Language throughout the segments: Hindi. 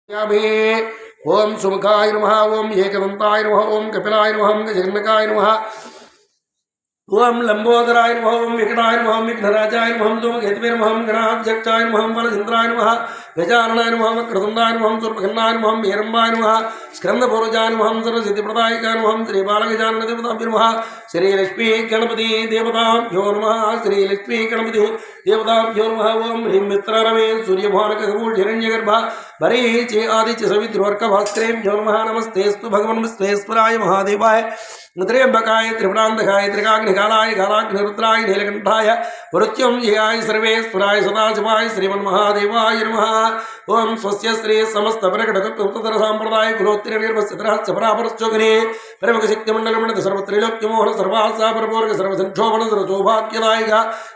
ओम सुमुखाय नमः ओम एकदंताय नमः ओम कपिलाय नमः ओम गजकर्णकाय नमः ओम लंबोदराय नमः ओम विकटाय नमः ओम विघ्नराजाय नमः ओम धूमकेतवे नमः ओम गणाध्यक्षाय नमः ओम बलचंद्राय नमः गजाननाय नमः ओम वक्रतुंडाय नमः ओम सूर्पखण्डाय नमः ओम हेरम्बाय नमः स्कंदपूर्वजाय नमः ओम सर्वसिद्धिप्रदायकाय नमः ओम श्रीबालगजानन देवताभ्यो नमः श्रीलक्ष्मी गणपति देवताभ्यो नमः श्रीलक्ष्मी गणपति देवताभ्यो नमः ओम ह्रीं मित्रारमे सूर्यभानकगूढहिरण्यगर्भ वरीचे आदित्य सवितृवर्कभास्करेभ्यो नमः नमस्तेस्तु भगवन् विश्वेश्वराय महादेवाय त्र्यंबकाय त्रिपुरांधकाय त्रिकाग्निकालाय कालाग्निरुद्राय नीलकंठाय मृत्युंजयाय सर्वेश्वराय सदाशिवाय श्रीमन्महादेवाय नमः ओम स्वस्य श्री समस्त प्रकटतत्त्वोत्तर सांप्रदाय कुलोत्तर निर्वस्यत्रहस्य परापरश्चोगने प्रमुख शक्ति मंडलमणि सर्वत्रैलोक्यमोहन सर्वासा परपूर्ग सर्वसंक्षोभन सर्वसौभाग्यदायक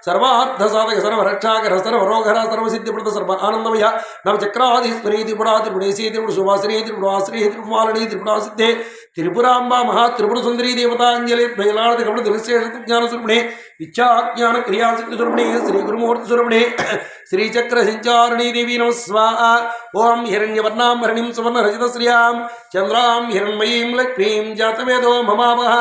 सर्वार्थ साधक सर्वरक्षाकर सर्वरोगहर सर्वसिद्धिप्रद सर्व आनंदमय नवचक्राधीश्वरी त्रिपुरा त्रिपुरेशी त्रिपुर सुभासिनी त्रिपुराश्री त्रिपुमालिनी त्रिपुरासिद्धे त्रिपुरांबा महा त्रिपुर सुंदरी देवतांजलि द्वैलार्थ कपड़ दिवसेश ज्ञान स्वरूपणे इच्छा ज्ञान क्रियाशक्ति स्वरूपणे श्री गुरुमूर्ति स्वरूपणे श्री चक्र संचारिणी देवी नमः स्वाहा ओम हिरण्यवर्णां हरिणीं सुवर्ण रजत श्रियां चंद्रां हिरण्मयीं लक्ष्मीं जातवेदो ममावह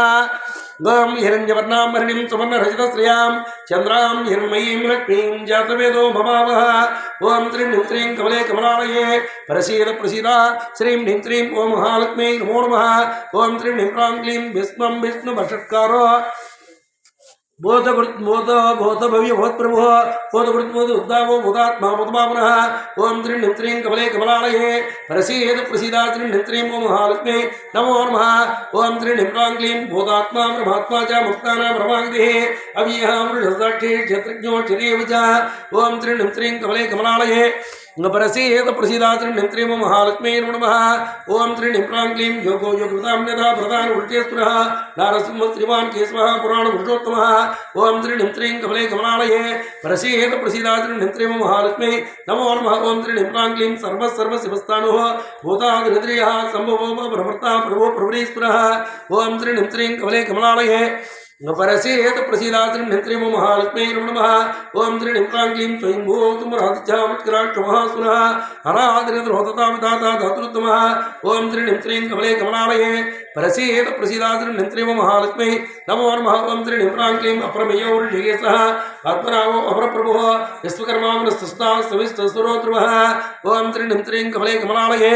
ओम हिरण्यवर्णां हरिणीं सुवर्ण रजत श्रियां चंद्रां हिरण्मयीं लक्ष्मीं जातवेदो ममावह ओम त्रीं ह्रीं त्रीं कमले कमलालये प्रसीद प्रसीदा श्रीं ह्रीं त्रीं ओम महालक्ष्मी नमो नमः ओम त्रीं ह्रीं प्रां क्लीं विष्णुं विष्णुभषट्कारो बोध भव्य भूत प्रभु बोध उद्दावो बोधात्मा बोधभावनः ओम त्रीं ह्रीं त्रीं कमले कमलालये प्रसीद प्रसीदा त्रीं ह्रीं त्रीं ओम महालक्ष्मी नमो नमः ओम त्रीं ह्रीं प्रां क्लीं बोधात्मा ब्रह्मात्मा च मुक्तानां ब्रह्माग्निः अव्ययः वृषसाक्षी क्षेत्रज्ञो क्षिरेव च ओम त्रीं ह्रीं त्रीं कमले कमलालये प्रसीद प्रसीदा त्रीं ह्रीं त्रीं महालक्ष्मी नमः ओम त्रीं ह्रीं प्रां क्लीं योगो योगृताम्यता प्रधान उल्टेश्वरः नारसिंह श्रीमान् केशवः पुराण पुरुषोत्तमः ओम त्रीं ह्रीं त्रीं कमले कमलालये प्रसीद प्रसीदा त्रीं ह्रीं त्रीं महालक्ष्मी नमो नमः ओम त्रीं ह्रीं प्रां क्लीं सर्वशिवस्थाणुः भूतादिहृदयः सम्भवो प्रभर्ता प्रभो प्रभुरीश्वरः ओम त्रीं ह्रीं त्रीं कमले कमलालये परसेत प्रसीदा त्रीं ह्रीं त्रीं महालक्ष्मी नमः ओम त्रीं ह्रीं प्रां क्लीं स्वयंभू महासुरः हरादिर्होतता विधाता धातुरुत्तमः ओम त्रीं ह्रीं त्रीं कमले कमलालये परसेत प्रसीदा त्रीं ह्रीं त्रीं महालक्ष्मी नमो नमः ओम त्रीं ह्रीं प्रां क्लीं अप्रमेयो ऋषिकेशः आत्मरावो अपरप्रभुः विश्वकर्मा मनस्तस्ता सविस्तस्वरोध्रुवः ओम त्रीं ह्रीं त्रीं कमले कमलालये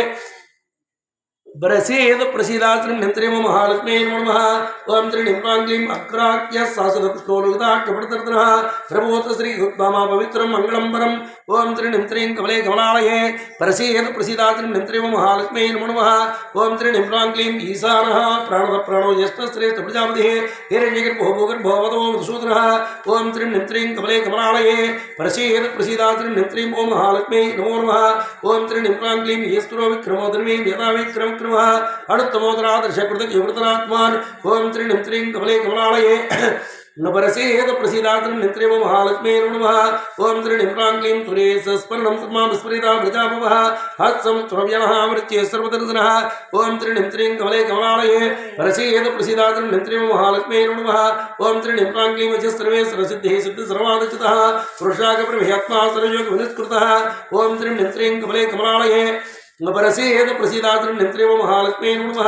प्रसीद प्रसीदा त्रीं ह्रीं त्रीं महालक्ष्मी नमः ओम त्रीं ह्रीं प्रां क्लीं अक्राख्य शासनपुष्पोलुदाक्षपटतर्तनः प्रभोत श्री उत्तमा पवित्रं मंगलं परम् ओम त्रीं ह्रीं त्रीं कमले कमलालये प्रसीद प्रसीदा त्रीं ह्रीं त्रीं महालक्ष्मी नमः ओम त्रीं ह्रीं प्रां क्लीं ईशानः प्राणद प्राणो ज्येष्ठश्रेष्ठ प्रजापतिः हिरण्यगर्भो भूगर्भो वदो मधुसूदनः ओम त्रीं ह्रीं त्रीं कमले कमलालये प्रसीद प्रसीदा त्रीं ह्रीं त्रीं ओम महालक्ष्मी नमो नमः ओम त्रीं ह्रीं प्रां क्लीं ईश्वरो विक्रमो धर्मी यदा विक्रम अणुत्तमोदरादर्श कृतज्ञात्मान ओम त्रीं ह्रीं त्रीं कमले कमलालये नवरसेद प्रसीदा त्रीं ह्रीं त्रीं महालक्ष्मी नमः ओम त्रीं ह्रीं प्रां क्लीं सुरेश स्मरणं सन्मा विस्मृता प्रजापवः हत्सं सुरव्यनः वृत्ये सर्वदर्शनः ओम त्रीं ह्रीं त्रीं कमले कमलालये प्रसीद प्रसीदा त्रीं ह्रीं त्रीं महालक्ष्मी नमः ओम त्रीं ह्रीं प्रां क्लीं वच सर्वे सर्वसिद्धिः सिद्ध सर्वादिचितः पुरुषाग ब्रह्मयात्मा सर्वयोग विनिष्कृतः ओम त्रीं ह्रीं त्रीं कमले कमलालये परसेद प्रसीदा त्रीं ह्रीं त्रीं महालक्ष्मी नमः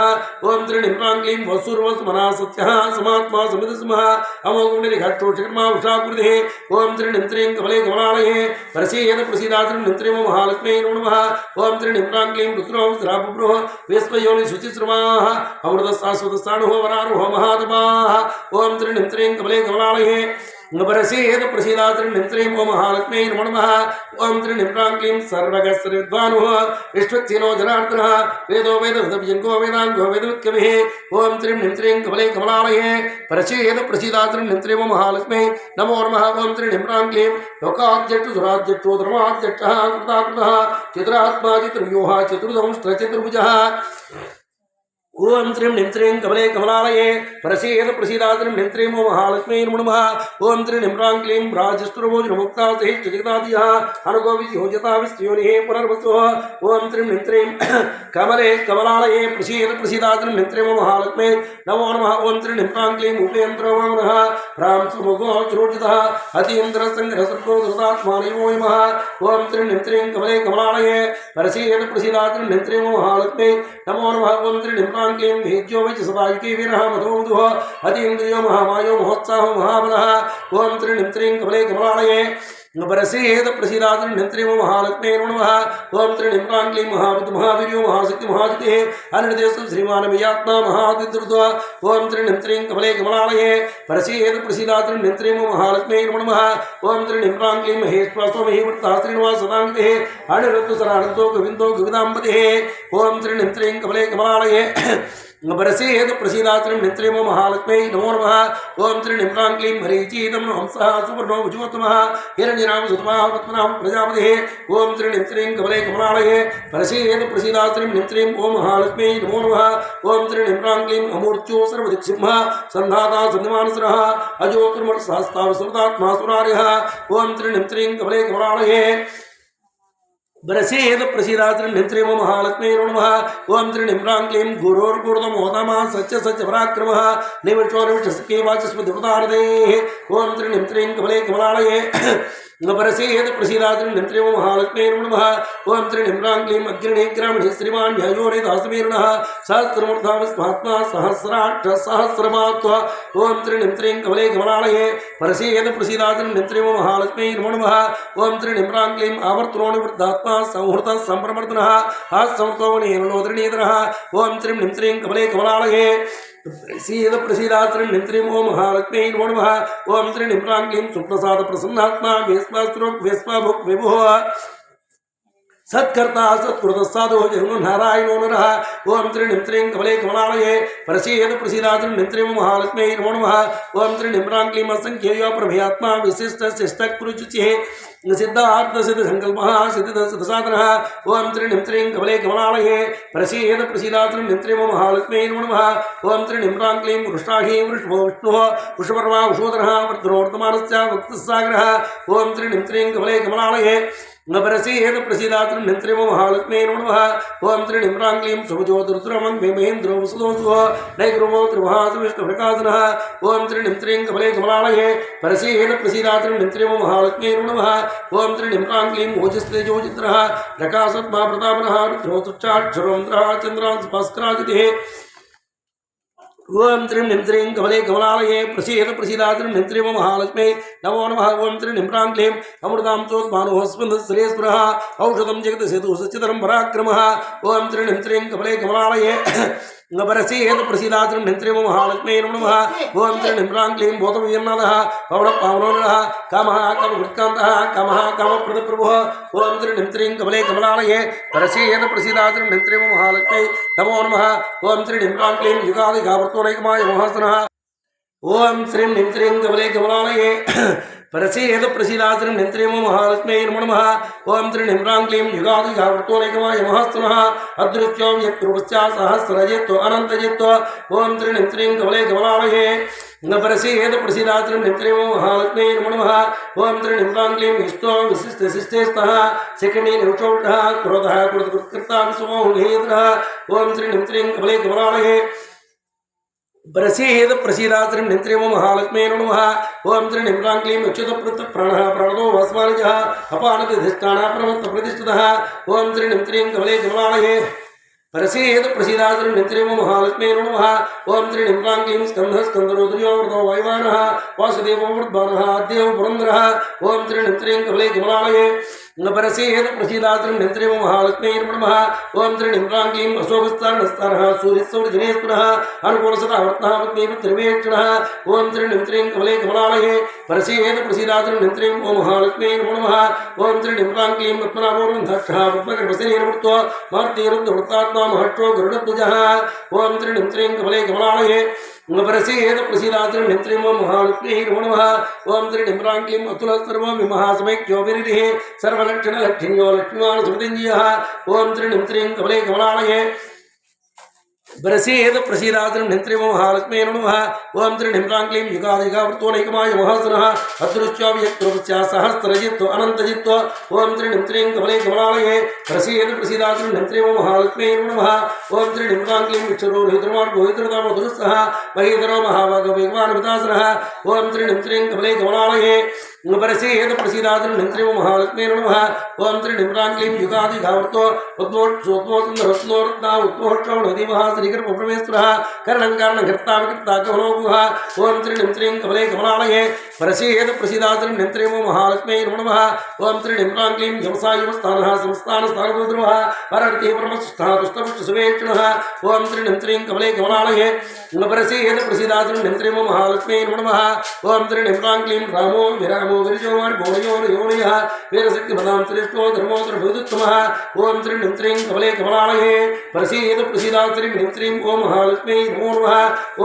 ओम त्रीं ह्रीं प्रां क्लीं वसुर्वस्मना सत्यः समात्मा समितस्मः अमोघुण्डनिघट्टोषकर्मा उषाकृतिः ओम त्रीं ह्रीं त्रीं कमले कमलालये प्रसीद प्रसीदा त्रीं ह्रीं त्रीं महालक्ष्मी नमः ओम त्रीं ह्रीं प्रां क्लीं पुत्रो श्रापुब्रुः विश्वयोनि शुचिश्रमाः अमृतशाश्वतस्थाणुः वरारोह महात्माः ओम त्रीं ह्रीं त्रीं कमले कमलालये प्रसीद प्रसीदा त्रीं ह्रीं त्रीं महालक्ष्मी नमः ओम त्रीं ह्रीं प्रां क्लीं सर्वगस्सर्वविद्वानुः विश्वक्सेनो जनार्दनः वेदो वेदविदव्यङ्गो वेदाङ्गो वेदवित्कविः ओम त्रीं ह्रीं त्रीं कमले कमलालये प्रसीद प्रसीदा त्रीं ह्रीं त्रीं महालक्ष्मी नमो नमः ओम त्रीं ह्रीं प्रां क्लीं लोकाध्यक्षो सुराध्यक्षो धर्माध्यक्षः कृताकृतः चित्रात्मा चित्रव्यूहः चतुर्दंष्ट्र चतुर्भुजः ओम त्रिं निं त्रिं कमले कमलालये परसीद प्रसीदात्रिं निं त्रिं ओम महालक्ष्मी नमः ओम त्रिं निं ह्रां क्लीं राजस्त्रभोजनमुक्ता सहित जगदादियः अनुगोवियोजता विस्योनिः पुनर्वसुः ओम त्रिं निं त्रिं कमले कमलालये प्रसीद प्रसीदात्रिं निं त्रिं ओम महालक्ष्मी नमो नमः ओम त्रिं निं ह्रां क्लीं उपेन्द्रो वामनः राम सुमुखो चरोजितः अतीन्द्र संग्रह सर्गो धृतात्मानयो नमः ओम त्रिं निं त्रिं कमले कमलालये परसीद प्रसीदात्रिं निं त्रिं ओम महालक्ष्मी नमो नमः ओम त्रिं निं क्लीं भेज्यो वै सदायुके वीरः मधोमधुः अतीन्द्रियो महामायो महोत्साहो महाबलः ओम त्रिं निं त्रिं कमले कमलालये परसीद प्रसीदात्रिं निं त्रिं ओम महालक्ष्मी नमः ओम त्रिं निं क्लीं महाबुद्ध महावीर्यो महाशक्ति महाजितिः अनिर्देशो श्रीमान् वियात्मा महादिद्रुतः ओम त्रिं निं त्रिं कमले कमलालये परसीद प्रसीदात्रिं निं त्रिं ओम महालक्ष्मी नमः ओम त्रिं निं क्लीं महेश्वासो महीवृत्तः श्रीनिवास सदाङ्गितिः अनिरुद्ध सरानन्दो गोविन्दो गोविदाम्बतिः ओम त्रिं निं त्रिं कमले कमलालये परसीद प्रसीदात्रिं निं त्रिं ओम महालक्ष्मी नमो नमः ओम त्रिं निं क्लीं मरीचितं हंसः सुवर्णो भुजोत्तमः हिरण्यनाम सुतमः पद्मनाभ प्रजापतिः ओम त्रिं निं त्रिं कमले कमलालये परसीद प्रसीदात्रिं निं त्रिं ओम महालक्ष्मी नमो नमः ओम त्रिं निं क्लीं अमूर्त्यो सर्वदिक्सिंहः सन्धाता सन्निमानसरः अजोत्तमः सहस्ताव सर्वदात्मा सुरार्यः ओम त्रिं निं त्रिं कमले कमलालये परसीद प्रसीदात्रिं निं त्रिं ओम महालक्ष्मी नमः ओम त्रिं निं क्लीं गुरोर्गुरुतमोदमा सच्च सच्च पराक्रमः निविष्टो निविष्टसखे वाचस्पतिवृतारदेः ओम त्रिं निं त्रिं कमले कमलालये परसीद प्रसीदात्रिं निं त्रिं ओम महालक्ष्मी नमः ओम त्रिं निं क्लीं अग्रणी ग्रामणे श्रीमान् न्यायोरे दासवीरणः सहस्रमूर्धा विस्मात्मा सहस्राक्ष सहस्रमात्वा ओम त्रिं निं त्रिं कमले कमलालये परसीद प्रसीदात्रिं निं त्रिं ओम महालक्ष्मी नमः ओम त्रिं निं क्लीं आवर्तनो निवृत्तात्मा संहृतः सम्प्रवर्तनः हास्संतो लोदृणीधरः ओम त्रिं निं त्रिं कमले कमलालये परसीद प्रसीदात्रिं निं त्रिं ओम महालक्ष्मी नमो नमः ओम त्रिं निं क्लीं सुप्रसाद प्रसन्नात्मा वेस्वास्त्रोक् वेस्वाभुक् विभुः सत्कर्ता सत्कृत साधु जन्म नारायणो नरः ओम त्रिं निं त्रिं कमले कमलालये परसीद प्रसीदात्रिं निं त्रिं ओम महालक्ष्मी नमो नमः ओम त्रिं निं क्लीं असंख्येयो प्रभयात्मा विशिष्ट शिष्टकृचिः सिद्धार्थ सिद्ध संकल्पः सिद्ध साधनः ओम त्रिं निं त्रिं कमले कमलालये परसीद प्रसीदात्रिं निं त्रिं ओम महालक्ष्मी नमो नमः ओम त्रिं निं क्लीं वृषाही वृषभो विष्णुः वृषपर्वा वृषोदरः वर्धनोर्तमानश्च वक्तसागरः ओम त्रिं निं त्रिं कमले कमलालये परसीद प्रसीदात्रिं निं त्रिं ओम महालक्ष्मी नमो नमः ओम त्रिं निं क्लीं सुभजो दुर्द्रमं महेन्द्रो वसुदोषो नैग्रुवो त्रिभास विष्णुप्रकाशनः ओम त्रिं निं त्रिं कमले कमलालये परसीद प्रसीदात्रिं निं त्रिं ओम महालक्ष्मी नमो नमः ओम त्रिं निं क्लीं ओजस्तेजोचित्रः प्रकाशत्मा प्रतापनः रुद्रोच्चाक्षरोन्द्रः चन्द्रांश भास्करादितिः ओम त्रिं निं त्रिं कमले कमलालये प्रसीद प्रसीदात्रिं निं त्रिं ओम महालक्ष्मी नमो नमः ओम त्रिं निं क्लीं अमृतां चोत्मानो स्पन्दश्रेयस्पुरः औषधं जगत्सेतु सच्चिदरं पराक्रमः ओम त्रिं निं त्रिं कमले कमलालये परसीद प्रसीदात्रिं निं त्रिं ओम महालक्ष्मी नमो नमः ओम त्रिं निं क्लीं भूतवीर्नाथः पवनपावनोनः कामः कामभृत्कान्तः कामः कामप्रदप्रभुः ओम त्रिं निं त्रिं कमले कमलालये परसीद प्रसीदात्रिं निं त्रिं ओम महालक्ष्मी नमो नमः ओम त्रिं निं क्लीं युगादिगावर्तोनैकमाय महासनः ओम त्रिं निं त्रिं कमले कमलालये परसीद प्रसीदात्रिं निं त्रिं ओम महालक्ष्मी नमो नमः ओम त्रिं निं क्लीं युगादिगावर्तोनैकमाय महासनः अदृश्यो यत्रूपश्च सहस्रजित्तो अनन्तजित्तो ओम त्रिं निं त्रिं कमले कमलालये परसीद प्रसीदात्रिं निं त्रिं ओम महालक्ष्मी नमो नमः ओम त्रिं निं क्लीं विष्णो विशिष्टशिष्टेस्तः शिखण्डी निरुचोटः क्रोधः कृतकृत्कर्ता विश्वमोहेन्द्रः ओम त्रिं निं त्रिं कमले कमलालये परसीद प्रसीदात्रिं निं त्रिं ओम महालक्ष्मी नमो नमः ओम त्रिं निं क्लीं अच्युतप्रत प्राणः प्रणतो भस्मानिजः अपानतिधिष्ठानः प्रमत्तप्रतिष्ठितः ओम त्रिं निं त्रिं कमले कमलालये परसीद प्रसीदात्रिं निं त्रिं ओम महालक्ष्मी नमो नमः ओम त्रिं निं क्लीं स्कन्धः स्कन्दरोदयो वृतो वायुवानः वासुदेवो वृद्धानः आद्यो पुरन्दरः ओम त्रिं निं त्रिं कमले कमलालये परसीद प्रसीदात्रिं निं त्रिं ओम महालक्ष्मी नमो नमः ओम त्रिं निं क्लीं अशोकस्तारणस्तारः सूर्यसौरजनेश्वरः अनुकूलसदावर्तः पत्नीपुत्रिवेक्षणः ओम त्रिं निं त्रिं कमले कमलालये परसीद प्रसीदात्रिं निं त्रिं ओम महालक्ष्मी नमो नमः ओम त्रिं निं क्लीं पद्मनाभोरुन्धक्षः पद्मगर्भशरीरवृत्तो मार्तीरुद्धवृत्तात्मा महट्टो गरुडध्वजः ओम त्रिं निं त्रिं कमले कमलालये परसीद प्रसीदात्रिं निं त्रिं ओम महालक्ष्मी नमो नमः ओम त्रिं निं क्लीं अतुलः सर्वविमहासमैक्यो विरिधिः सर्वलक्षणलक्षिण्यो लक्ष्मीवान् सुमतिञ्जयः ओम त्रिं निं त्रिं कमले कमलालये प्रसीद प्रसीदाचरण निंत्रिमो महालक्ष्मी नमः ओम त्रिनिम्रांक्लीं युगादिगावर्तो नैकमाय महासनः अदृश्याव्यक्तोपस्या सहस्रजित्तो अनन्तजित्तो ओम त्रिनिम्त्रीं कमले कमलालये प्रसीद प्रसीदाचरण निंत्रिमो महालक्ष्मी नमः ओम त्रिनिम्रांक्लीं विक्षरोहितर्मान् गोहितरतामधुरस्सः महीधरो महाभागवेगवान् विदासनः ओम त्रिनिम्त्रीं कमले कमलालये प्रसीद प्रसीदाचरण निंत्रिमो महालक्ष्मी नमः ओम त्रिनिम्रांक्लीं युगादिगावर्तो उद्मोक्षोत्मोत्मरत्नोरत्ना उत्मोक्षोणधिमहाश्रीकरपरमेश्वरः करणङ्कारणघर्ताविकर्ताकमनोगुः ओम त्रिनिम्त्रीं कमले कमलालये प्रसीद प्रसीदाचरण निंत्रिमो महालक्ष्मी नमः ओम त्रिनिम्रांक्लीं यमसायमस्थानः संस्थानस्थानगोद्रुवः परर्ति परमस्थः तुष्टपुष्टसुवेक्षणः ओम त्रिनिम्त्रीं कमले कमलालये प्रसीद प्रसीदाचरण निंत्रिमो महालक्ष्मी नमः ओम त्रिनिम्रांक्लीं रामो विरामो विरजोवान् भोजयोनयोनयः वीरशक्तिपदां श्रेष्ठो धर्मो द्रभुदुत्तमः ओम त्रिनिम्त्रीं कमले कमलालये प्रसीद प्रसीदाचरण निंत्रीं ओम महालक्ष्मी नमो नमः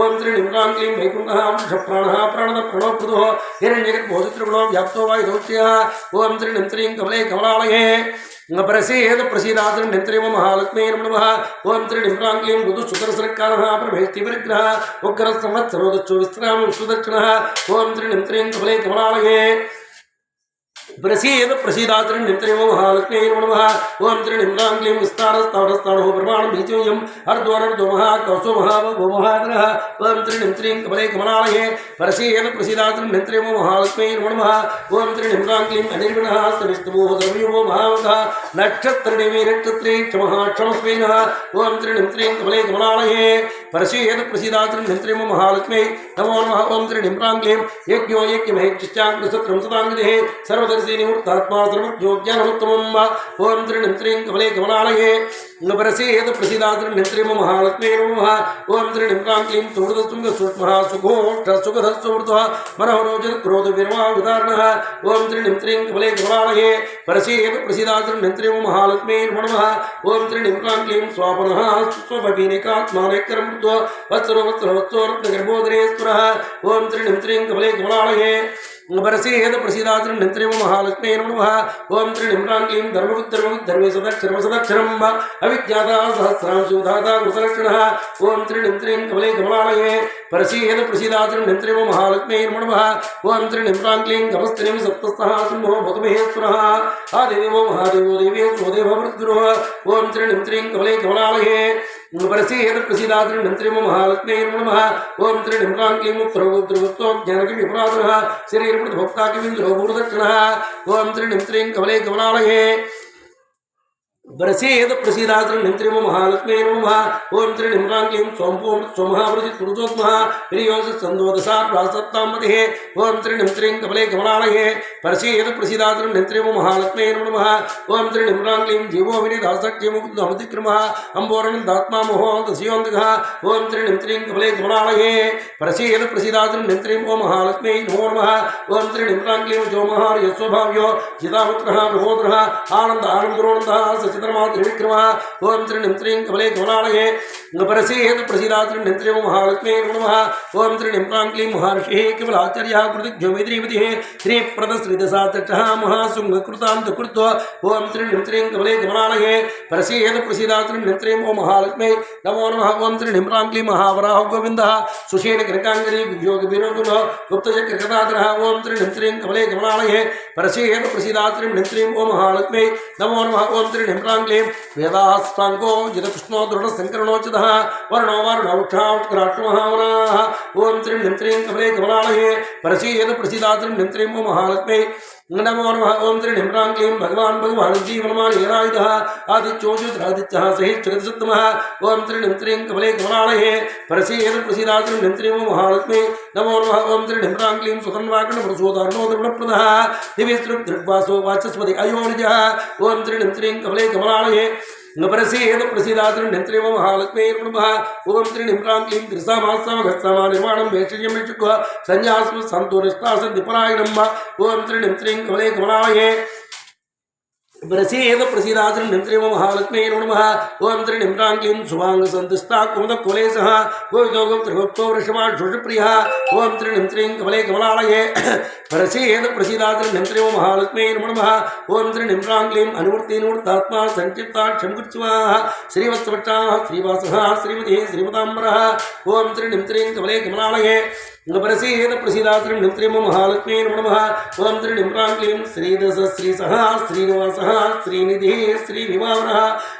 ओम त्रिनिम्रांक्लीं वैकुण्ठः वृषप्राणः प्राणदः प्रणोपृदुः हिरण्यगर्भोदित्रिगुणो व्याप्तो वायुधौत्यः ओम त्रिनिम्त्रीं कमले कमलालये प्रसीद प्रसीदाचरण निंत्रिमो महालक्ष्मी नमः ओम त्रिनिम्रांक्लीं ऋतुसुतरसरकारः प्रभेष्टिविग्रहः उग्रसंवत्सरोदच्चो विश्रामो सुदक्षिणः ओम त्रिनिम्त्रीं कमले कमलालये प्रसीद प्रसीदाचरण निंत्रिमो महालक्ष्मी नमः ओम त्रिनिम्रांक्लीं विस्तारस्तावरस्ताणो प्रमाणं बीजोऽयम् अर्धोऽनर्धो महाकौसो महाभगो महाग्रहः ओम त्रिनिम्त्रीं कमले कमलालये प्रसीद प्रसीदाचरण निंत्रिमो महालक्ष्मी नमः ओम त्रिनिम्रांक्लीं अनिर्विणः सविष्णुवो द्रव्यो महावतः नक्षत्रदेवी नक्षत्रे क्षमः क्षमस्वेनः ओम त्रिनिम्त्रीं कमले कमलालये प्रसीद प्रसीदाचरण निंत्रिमो महालक्ष्मी नमो नमः ओम त्रिनिम्रांक्लीं यज्ञो यज्ञमहेक्षिश्चाग्रसत्रं सदाङ्गदेः सर्वदर्शी निवृत्तात्मा सर्वज्ञानमुत्तमम् ओम त्रिनिम्त्रीं कमले कमलालये प्रसीद प्रसीदाचरण निंत्रिमो महालक्ष्मी नमः ओम त्रिनिम्रांक्लीं सुहृदसुङ्गसूक्ष्मः सुघोष्ठसुखधस्सुवृतः मनोरोजक्रोधविर्वाविदारणः ओम त्रिनिम्त्रीं कमले कमलालये प्रसीद प्रसीदाचरण निंत्रिमो महालक्ष्मी नमः ओम त्रिनिम्रांक्लीं स्वापनः स्वभगिनेकात्मानेकरमृत्वा वत्सरो वत्सरो वत्सोरत्नगर्भोदरेश्वरः ओम त्रिनिम्त्रीं कमले कमलालये प्रसीद प्रसीदाचरण निंत्रिमो महालक्ष्मी नमः ओम त्रिनिम्रांक्लीं धर्मवुद्धर्मे सदक्षरं अविज्ञाता सहस्रांशुधाता कृतलक्षणः ओम त्रिनिम्त्रीं कमले कमलालये प्रसीद प्रसीदाचरण निंत्रिमो महालक्ष्मी नमः ओम त्रिनिम्रांक्लीं गमस्त्रीं सप्तस्थः सिंहो भगमहेश्वरः आदिदेवो महादेवो देवेश्वरो देववृद्धुरः ओम त्रिनिम्त्रीं कमले कमलालये प्रसीद प्रसीदाचरण निंत्रिमो महालक्ष्मी नमः ओम त्रिनिम्रांक्लीं उत्तरोत्तरो ज्ञानकविपुरातनः शरीरभोक्ताकिमिन्द्रो भूर्दक्षिणः ओम त्रिनिम्त्रीं कमले कमलालये प्रसीद प्रसीदाचरण निंत्रिमो महालक्ष्मी नमः ओम त्रिनिम्रांक्लीं सोमहावृतिपुरुषोत्मः प्रियोजसन्दोदशाप्रासत्तामतिः ओम त्रिनिम्त्रीं कमले कमलालये प्रसीद प्रसीदाचरण निंत्रिमो महालक्ष्मी नमः ओम त्रिनिम्रांक्लीं जीवो विनिधासक्तिमुक्तमतिक्रमः अम्बोरणदात्मा मोहोन्तसियोन्तकः ओम त्रिनिम्त्रीं कमले कमलालये प्रसीद प्रसीदाचरण निंत्रिं ओम महालक्ष्मी नमो नमः ओम त्रिनिम्रांक्लीं जोमहार यशोभाव्यो जितापुत्रः प्रबोधनः आनन्द आनन्दरोनन्दः त्रिविक्रमः ओम त्रिनिम्त्रीं कमले कमलालये प्रसीद प्रसीदाचरण निंत्रिमो महालक्ष्मी नमः ओम त्रिनिम्रांक्लीं महर्षिः केवलाचार्यः कृतिज्ञोमित्रिमतिः श्रीप्रदश्रीदशाचक्षः महाशुङ्गकृतान्तकृत्वा ओम त्रिनिम्त्रीं कमले कमलालये प्रसीद प्रसीदाचरण निंत्रिं ओम महालक्ष्मी नमो नमः ओम त्रिनिम्रांक्लीं महावराह गोविन्दः सुषेण कनकाङ्गरी योगविरोधुनः गुप्तचक्रगदाधरः ओम त्रिनिम्त्रीं कमले कमलालये प्रसीद प्रसीदाचरण निंत्रिं ओम महालक्ष्मी नमो नमः ओम त्रिनिम्रांक्लीं वेदास्ताङ्गो यदकृष्णो दृढशङ्करणोचितः वर्णो वर्णौक्षाउत्कराट्महावनाः ओम त्रिनिम्त्रीं कमले कमलालये प्रसीद प्रसीदाचरण निंत्रिं ओम महालक्ष्मी नमो नमः ओम त्रिनिम्रांक्लीं भगवान् जीवनमान् हेरायुधः आदित्योज्योतिरादित्यः सहिष्ठुगतसत्तमः ओम त्रिनिम्त्रीं कमले कमलालये प्रसीद प्रसीदाचरण निंत्रिं ओम महालक्ष्मी नमो नमः ओम त्रिनिम्रांक्लीं सुतन्वाकणप्रसोदारणोदृढप्रदः दिव्यसृग्दृग्वासो वाचस्पति अयोनिजः ओम त्रिनिम्त्रीं कमले कमलालये प्रसीद प्रसीदाचरण निंत्रिं ओम महालक्ष्मी नमः ओम त्रिनिम्रांक्लीं त्रिसामासामघस्सामा निर्माणं वैश्चर्यं विचुक्व संन्यासं सन्तोरिष्टासद्विपरायणम् ओम त्रिनिम्त्रीं कमले कमलालये प्रसीद प्रसीदाद्रि निंत्रिमो महालक्ष्मी नमः ओम त्रिनिम्रांक्लीं सुवांग संतिष्ठा कुमुदकुलेशः गोविदोगं त्रिभुक्तो वृषभा शुषप्रियः ओम त्रिनिंत्रिं कमले कमलालये प्रसीद प्रसीदाद्रि निंत्रिमो महालक्ष्मी नमः ओम त्रिनिम्रांक्लीं अनुवर्ति निवृत्तात्मा संक्षिप्ता क्षमकृत्स्वाः श्रीवत्सवट्टाः श्रीवासः श्रीमती श्रीमताम्बरः ओम त्रिनिंत्रिं कमले कमलालये प्रसीद प्रसीदाद्रि निंत्रिमो महालक्ष्मी नमः ओम त्रिनिम्रांक्लीं श्रीदश श्रीसः श्रीनिवासः श्रीनिधि श्रीनिवारः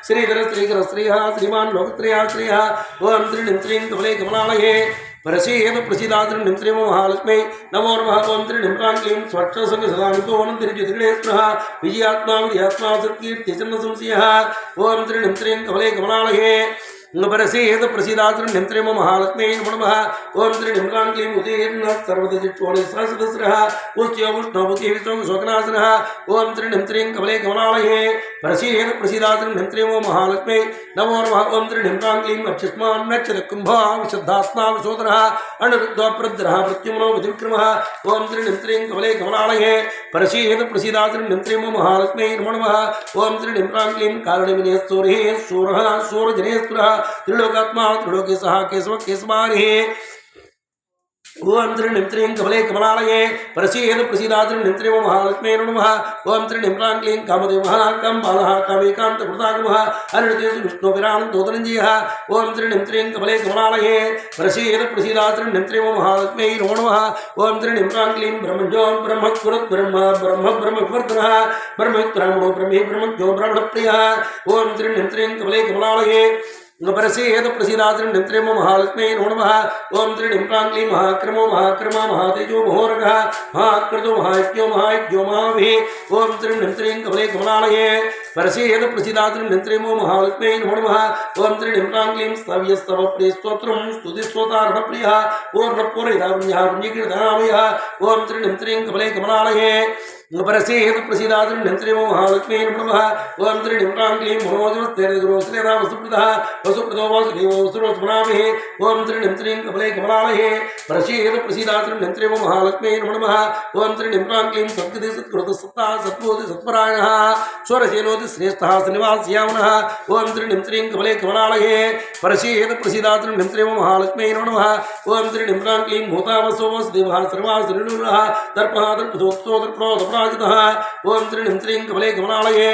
श्रीधर श्रीकर श्रीः श्रीमान लोकत्रया श्रीः ओम त्रिनिंत्रिं कमले कमलालये प्रसीद प्रसीदाद्रि निंत्रिमो महालक्ष्मी नमो नमः ओम त्रिनिम्रांक्लीं स्वच्छसंगसदानितोऽनन्तिर्ज्योतिर्गणेश्वरः विजयात्मा विजयात्मा सत्कीर्तिचन्न संशयः ओम त्रिनिंत्रिं कमले कमलालये प्रसीद प्रसीदाद्रि निंत्रिमो महालक्ष्मी नमः ओम त्रिनिम्रांक्लीं उदीर्न सर्वदजित्वोनि सहस्रः उच्य उष्णभूति विश्वशोकनाशनः ओम त्रिनिंत्रिं कमले कमलालये प्रसीद प्रसीदाद्रि निंत्रिमो महालक्ष्मी नमो नमः ओम त्रिनिम्रांक्लीं अक्षस्मान्नच्चद कुम्भा विशुद्धात्मा विशोधनः अनिरुद्धप्रद्रः प्रत्युम्नो विधिविक्रमः ओम त्रिनिंत्रिं कमले कमलालये प्रसीद प्रसीदाद्रि निंत्रिमो महालक्ष्मी नमो नमः ओम त्रिनिम्रांक्लीं कारणिमिने सूरिः सूरः सूरजनेश्वरः त्रिलोकात्मा त्रिलोकेशः केशव केशवारिः ओम त्रिनिंत्रिं कमले कमलालये प्रसीद प्रसीदाद्रि निंत्रिमो महालक्ष्मी नमः ओम त्रिनिम्रांक्लीं कामदेवः कामबालः कामेकान्तकृतागमः अनिरुद्धेषु विष्णुविरां दोदनञ्जयः ओम त्रिनिंत्रिं कमले कमलालये प्रसीद प्रसीदाद्रि निंत्रिमो महालक्ष्मी नमः ओम त्रिनिम्रांक्लीं ब्रह्मज्यो ब्रह्मकुरुत् ब्रह्म ब्रह्म ब्रह्मवर्धनः ब्रह्मविक्रामणो ब्रह्मे ब्रह्मज्यो ब्राह्मणप्रियः ओम त्रिनिंत्रिं कमले कमलालये प्रसीद प्रसीदाद्रि निंत्रिमो महालक्ष्मी नमः ओम त्रिनिम्रांक्लीं महाक्रमो महाक्रमा महातेजो महोरगः महाक्रतो महायज्ञो महायज्ञो महाभिः ओम त्रिनिंत्रिं कमले कमलालये प्रसीद प्रसीदाद्रि निंत्रिमो महालक्ष्मी नमः ओम त्रिनिम्रांक्लीं स्तव्यस्तवप्रियस्तोत्रं स्तुतिस्तोतारणप्रियः पूर्णपूर्णिदावन्यः पुण्यकीर्तनामयः ओम त्रिनिंत्रिं कमले कमलालये प्रसीद प्रसीदाद्रि निंत्रिमो महालक्ष्मी नमः ओम त्रिनिम्रांक्लीं मनोजस्तेरगुरोस्त्रेदा वसुप्रदः वसुप्रदो वासुदेवो वसुरोस्मनाभिः ओम त्रिनिंत्रिं कमले कमलालये प्रसीद प्रसीदाद्रि निंत्रिमो महालक्ष्मी नमः ओम त्रिनिम्रांक्लीं सद्गति सत्कृतसत्ता सत्त्वोति सत्परायणः स्वरसेनोति श्रेष्ठः श्रीनिवासयावनः ओम त्रिनिंत्रिं कमले कमलालये प्रसीद प्रसीदाद्रि निंत्रिमो महालक्ष्मी नमः ओम त्रिनिम्रांक्लीं भूतावसो वसुदेवः सर्वासुरनुरः दर्पः दर्पधोक्तो दर्पणोदपराजितः ओम त्रिनिंत्रिं कमले कमलालये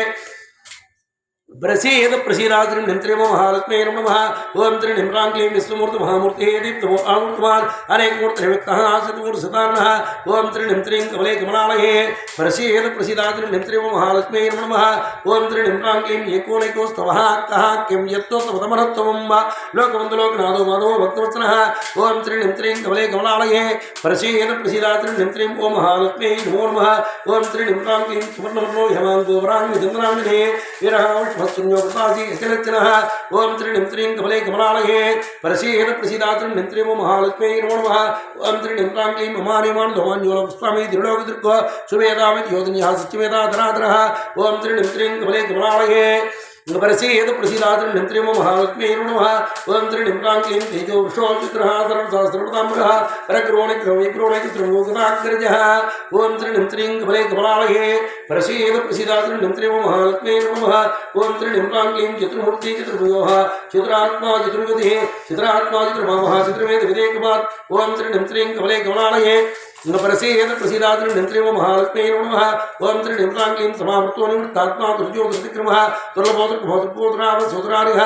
प्रसीद प्रसीदाद्रि निंत्रिमो महालक्ष्मी नमः ओम त्रिनिम्रांक्लीं विष्णुमूर्ति महामूर्तिः दीप्तमूर्तिमान् अनेकमूर्तिर्व्यक्तः शतमूर्तिशताननः ओम त्रिनिंत्रिं कमले कमलालये प्रसीद प्रसीदाद्रि निंत्रिमो महालक्ष्मी नमः ओम त्रिनिम्रांक्लीं एकोनैकोस्तवः कः किं यत्त्वमहत्त्वं लोकबन्धु लोकनाथो माधवो भक्तवत्सलः ओम त्रिनिंत्रिं कमले कमलालये प्रसीद प्रसीदाद्रि निंत्रिं ओम महालक्ष्मी नमो नमः ओम त्रिनिम्रांक्लीं सुवर्णवर्णो हेमाङ्गो वराङ्गि विरः भस्सुन्योपतासी यशलक्षणः ओम त्रिनिंत्रिं कमले कमलालये प्रसीद प्रसीदाद्रि निंत्रिमो महालक्ष्मी नमो नमः ओम त्रिनिम्रांक्लीं ममानिमान् धोमान्योलपुष्पामि दृढोगदृक्को सुवेदामिति योधन्यः सत्यवेदा धराधरः ओम त्रिनिंत्रिं कमले कमलालये प्रसीद प्रसीदाद्रि निंत्रिमो महालक्ष्मी नमः ओम त्रिनिम्रांक्लीं तेजो वृषोचित्रः सर्वसहस्रवृताम्बरः रग्रोणिग्रोणिग्रोगदाग्रजः ओम त्रिनिंत्रिं कमले कमलालये प्रसीद प्रसीदाद्रि निंत्रिमो महालक्ष्मी नमः ओम त्रिनिम्रांक्लीं चतुर्मूर्ति चतुर्भुजः चतुरात्मा चतुर्गतिः चित्रात्मा चतुर्भावः चतुर्वेद विदेकवात् ओम त्रिनिंत्रिं कमले कमलालये प्रसीद प्रसीदाद्रि निंत्रिमो महालक्ष्मी नमः ओम त्रिनिम्रांक्लीं समावृतो निवृत्तात्मा दुर्जो दुर्विक्रमः दुर्लभोदृपोदरावसोदरारिः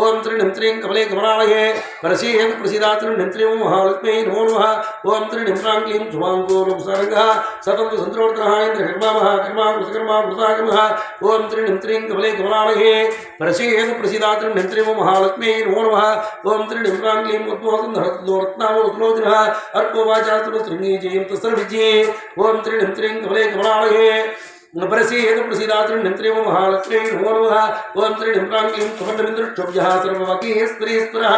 ओम त्रिनिंत्रिं कमले कमलालये प्रसीद प्रसीदाद्रि निंत्रिमो महालक्ष्मी नमो नमः ओम त्रिनिम्रांक्लीं शुभाङ्गो लोकसारङ्गः सतन्तो सन्त्रोर्तनः इन्द्रकर्मावः कर्मा कृतकर्मा कृताकर्मः ओम त्रिनिंत्रिं कमले कमलालये प्रसीद प्रसीदाद्रि निंत्रिमो महालक्ष्मी नमो नमः ओम त्रिनिम्रांक्लीं उद्भवसन्धरत्नावो सुलोचनः अर्को वाचास्तुश्रृङ्गी सर्वविजये ओम त्रिनिंत्रिं कमले कमलालये प्रसीद प्रसीदाद्रि निंत्रिमो महालक्ष्मी नमो नमः ओम त्रिनिम्रांक्लीं सुवर्णबिन्दुष्टोभ्यः सर्ववागीश्वरीश्वरः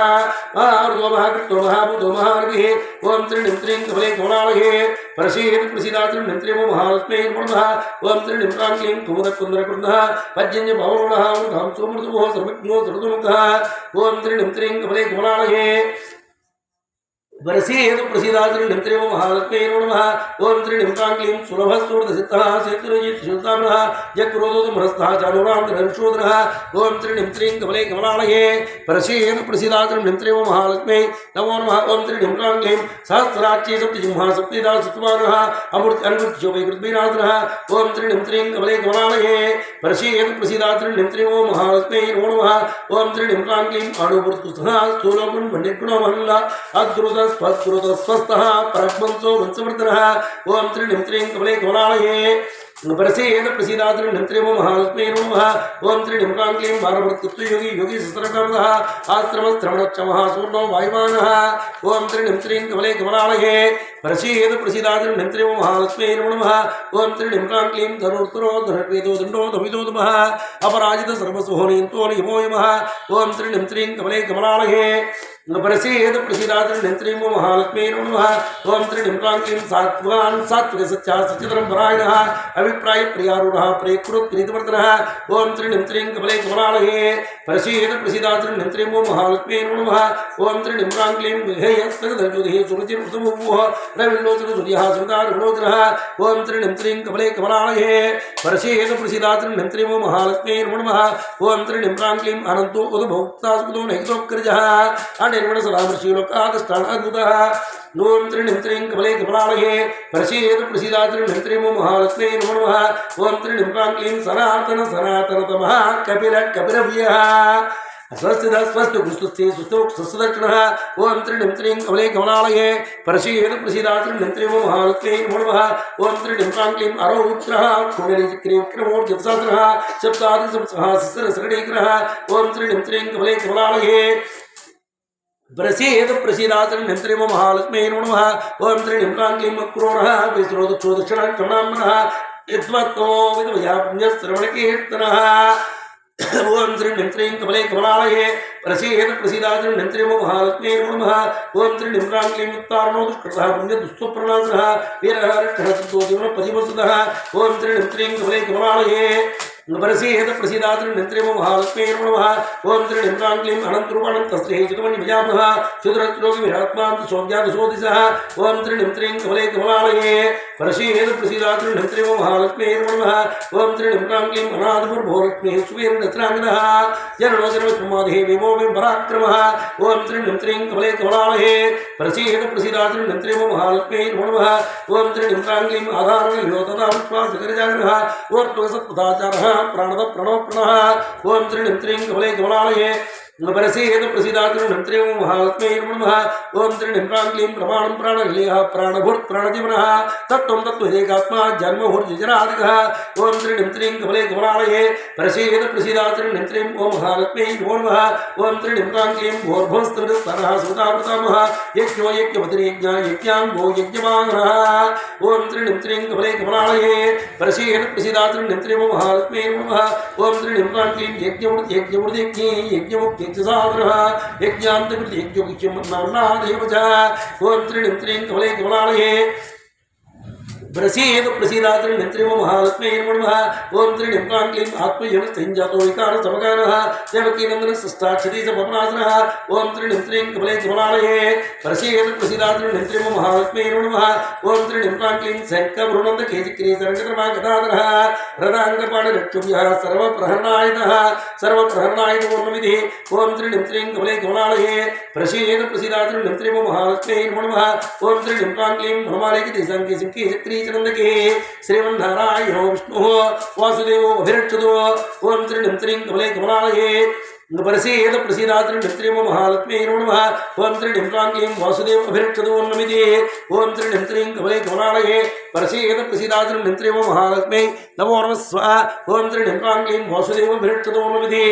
महार्दोमहाकृतो महाभूतो महार्भिः ओम त्रिनिंत्रिं कमले कमलालये प्रसीद प्रसीदाद्रि निंत्रिमो महालक्ष्मी नमो नमः ओम त्रिनिम्रांक्लीं कुमुदकुन्दरकुन्दः पद्यञ्ज पौरुणः ऊर्ध्वं सोमृतुः सर्वज्ञो सर्वतोमुखः ओम त्रिनिंत्रिं कमले कमलालये वरसेद प्रसीदाद्रि निंत्रेव महालक्ष्मी नमः ओम त्रि निंत्रांक्लीं सुलभस्वरद सिद्धः सेतुरजित शुद्धामः यक्रोदोद मनस्थः चानुरांध्र हर्षोदरः ओम त्रि निंत्रीं कमले कमलालये वरसेद प्रसीदाद्रि निंत्रेव महालक्ष्मी नमो नमः ओम त्रि निंत्रांक्लीं सहस्राक्षी सप्तजिह्वा सप्तदा सत्वानः अमृत अनुज्यो वैकृतवीराद्रः ओम त्रि निंत्रीं कमले कमलालये वरसेद प्रसीदाद्रि निंत्रेव महालक्ष्मी नमो नमः ओम त्रि निंत्रांक्लीं अणुवृत्तुसः स्थूलोगुण भण्डिर्गुणो महल्ला अद्रुत स्वस्तः परमंसो वंशवर्धनः ओम त्रिनिंत्रीं कमले कमलालये वरसेद प्रसीदाद्रि निंत्रेमो महालक्ष्मी नमः ओम त्रिनिंत्रांक्लीं भारवृत्तु योगी योगी सहस्रकामदः आश्रमश्रवणच्च महासूर्णो वायुमानः ओम त्रिनिंत्रीं कमले कमलालये वरसेद प्रसीदाद्रि निंत्रेमो महालक्ष्मी नमः ओम त्रिनिंत्रांक्लीं धनुर्तरो धनुर्वेदो दण्डो धमिदो नमः अपराजित सर्वसुहोनीन्तो नियमो यमः ओम त्रिनिंत्रीं कमले कमलालये वरसेद प्रसीदाद्रि निंत्रेमो महालक्ष्मी नमः ओम त्रिनिंत्रांक्लीं सात्वान् सात्विक सत्या सचित्रं परायणः अभिप्राय प्रियारूढ़ः प्रेकृत प्रीतिवर्धनः ओम त्रिनिंत्रीं कमले कमलालये वरसेद प्रसीदाद्रि निंत्रेमो महालक्ष्मी नमः ओम त्रिनिंत्रांक्लीं विहेयस्तगदर्जुदेः सुरुचिर्वृतमुः रविलोचन सूर्यः सुंदरविलोचनः ओम त्रिनिंत्रीं कमले कमलालये वरसेद प्रसीदाद्रि निंत्रेमो महालक्ष्मी नमः ओम त्रिनिंत्रांक्लीं अनन्तो उद्भोक्ता सुखदो नैतोऽकृजः निर्मण सदामृषिलोकादष्टान अद्भुतः ओम त्रिनिंत्रीं कमले कमलालये वरसेद प्रसीदाद्रि निंत्रेमो महालक्ष्मी नमः ओम त्रिनिंत्रांक्लीं सनातन सनातनतमः कपिल कपिलभ्यः स्वस्तिद स्वस्तु गुस्तुस्ते सुस्तोक ससदक्षणः ओम त्रिनिंत्रीं कमले कमलालये वरसेद प्रसीदाद्रि निंत्रेमो महालक्ष्मी नमः ओम त्रिनिंत्रांक्लीं अरौत्रः कुण्डलीचक्रीविक्रमोर्जतसहस्रः सप्तादिसहस्रः सहस्रसरणीग्रहः ओम त्रिनिंत्रीं कमले कमलालये वरसेद प्रसीदाद्रि निंत्रेमो महालक्ष्मी नमः ओम त्रिनिंत्रांक्लीं क्रोरः विस्रोदक्षोदक्षिणाक्रमणाम्नः यद्वत्तो विद्वयापुण्यश्रवणकीर्तनः ओम त्रिनिंत्रीं कमले कमलालये वरसेद प्रसीदाद्रि निंत्रेमो महालक्ष्मी नमः ओम त्रिनिंत्रांक्लीं उत्तारणो दुष्कृतः पुण्यदुष्टप्रणासः वीरः रक्षणसुतो परिवसुतः ओम त्रिनिंत्रीं कमले कमलालये वरसेद प्रसीदाद्रि निंत्रेमो महालक्ष्मी नमः ओम त्रिनिंत्रांक्लीं अनन्तरूपानन्तस्त्रीः चितमणिभयामः क्षुद्रत्रोगि विरात्मान्त सौज्ञातसोदिशः ओम त्रिनिंत्रीं कमले कमलालये वरसेद प्रसीदाद्रि निंत्रेमो महालक्ष्मी नमः ओम त्रिनिंत्रांक्लीं अनादिपुर्भोलक्ष्मीः सुवीर्णत्राङ्गनः जननो जन्मसम्मादेः विमो पराक्रमः ओम त्रिनिंत्रीं कमले कमलालये वरसेद प्रसीदाद्रि निंत्रेमो महालक्ष्मी नमः ओम त्रिनिंत्रांक्लीं आधारणयो तथा विश्वासकरजागरः ओर्त्वसत्पदाचारः प्राणद प्रणव प्रणः ओम त्रिनिंत्रीं कमले कमलालये वरसेद प्रसीदाद्रि निंत्रेमो महालक्ष्मी नमः ओम त्रिनिंत्रांक्लीं प्रमाणं प्राणनिलयः प्राणभूत् प्राणजीवनः तत्त्वं तत्त्वैकात्मा जन्मभूर्जरादिकः ओम त्रिनिंत्रीं कमले कमलालये वरसेद प्रसीदाद्रि निंत्रीं ओम महालक्ष्मी नमः ओम त्रिनिंत्रांक्लीं भोर्भोस्त्रस्तरः सुतावृतामः यज्ञो यज्ञपतिर्यज्ञा यज्ञां भो यज्ञवानः ओम त्रिनिंत्रीं कमले कमलालये वरसेद प्रसीदाद्रि निंत्रेमो महालक्ष्मी नमः ओम त्रिनिंत्रांक्लीं यज्ञवृद्यज्ञ यज्ञमुक्ति साधनः यज्ञान्तकृत यज्ञोक्ष्यं नाम्नादेव च ओम त्रिनिंत्रीं कमले कमलालये वरसेद प्रसीदाद्रि निंत्रेमो महालक्ष्मी नमः ओम त्रिनिंत्रांक्लीं आत्मजनसंजातो विकार समगानः देवकीनन्दन सष्टाक्षरी समपनासनः ओम त्रिनिंत्रीं कमले कमलालये वरसेद प्रसीदाद्रि निंत्रेमो महालक्ष्मी नमः ओम त्रिनिंत्रांक्लीं शङ्खभ्रूनन्द केचिक्री सरङ्गधर्मा गदाधरः रदाङ्गपाणरक्षुभ्यः सर्वप्रहरणायुधः सर्वप्रहरणायुधपूर्णमिधिः ओम त्रिनिंत्रीं कमले कमलालये वरसेद प्रसीदाद्रि निंत्रेमो महालक्ष्मी नमः ओम त्रिनिंत्रांक्लीं मनमालिकी संकी सिंकी चक्री चंदके श्रीमन्नारायणो विष्णुः वासुदेवो अभिरक्षतो ओम त्रिनिंत्रीं कमले कमलालये वरसेद प्रसीदाद्रि निंत्रेमो महालक्ष्मी नमः ओम त्रिनिंत्रांक्लीं वासुदेव अभिरक्षतो नमिति ओम त्रिनिंत्रीं कमले कमलालये वरसेद प्रसीदाद्रि निंत्रेमो महालक्ष्मी नमो नमः स्वाहा ओम त्रिनिंत्रांक्लीं वासुदेव अभिरक्षतो नमिति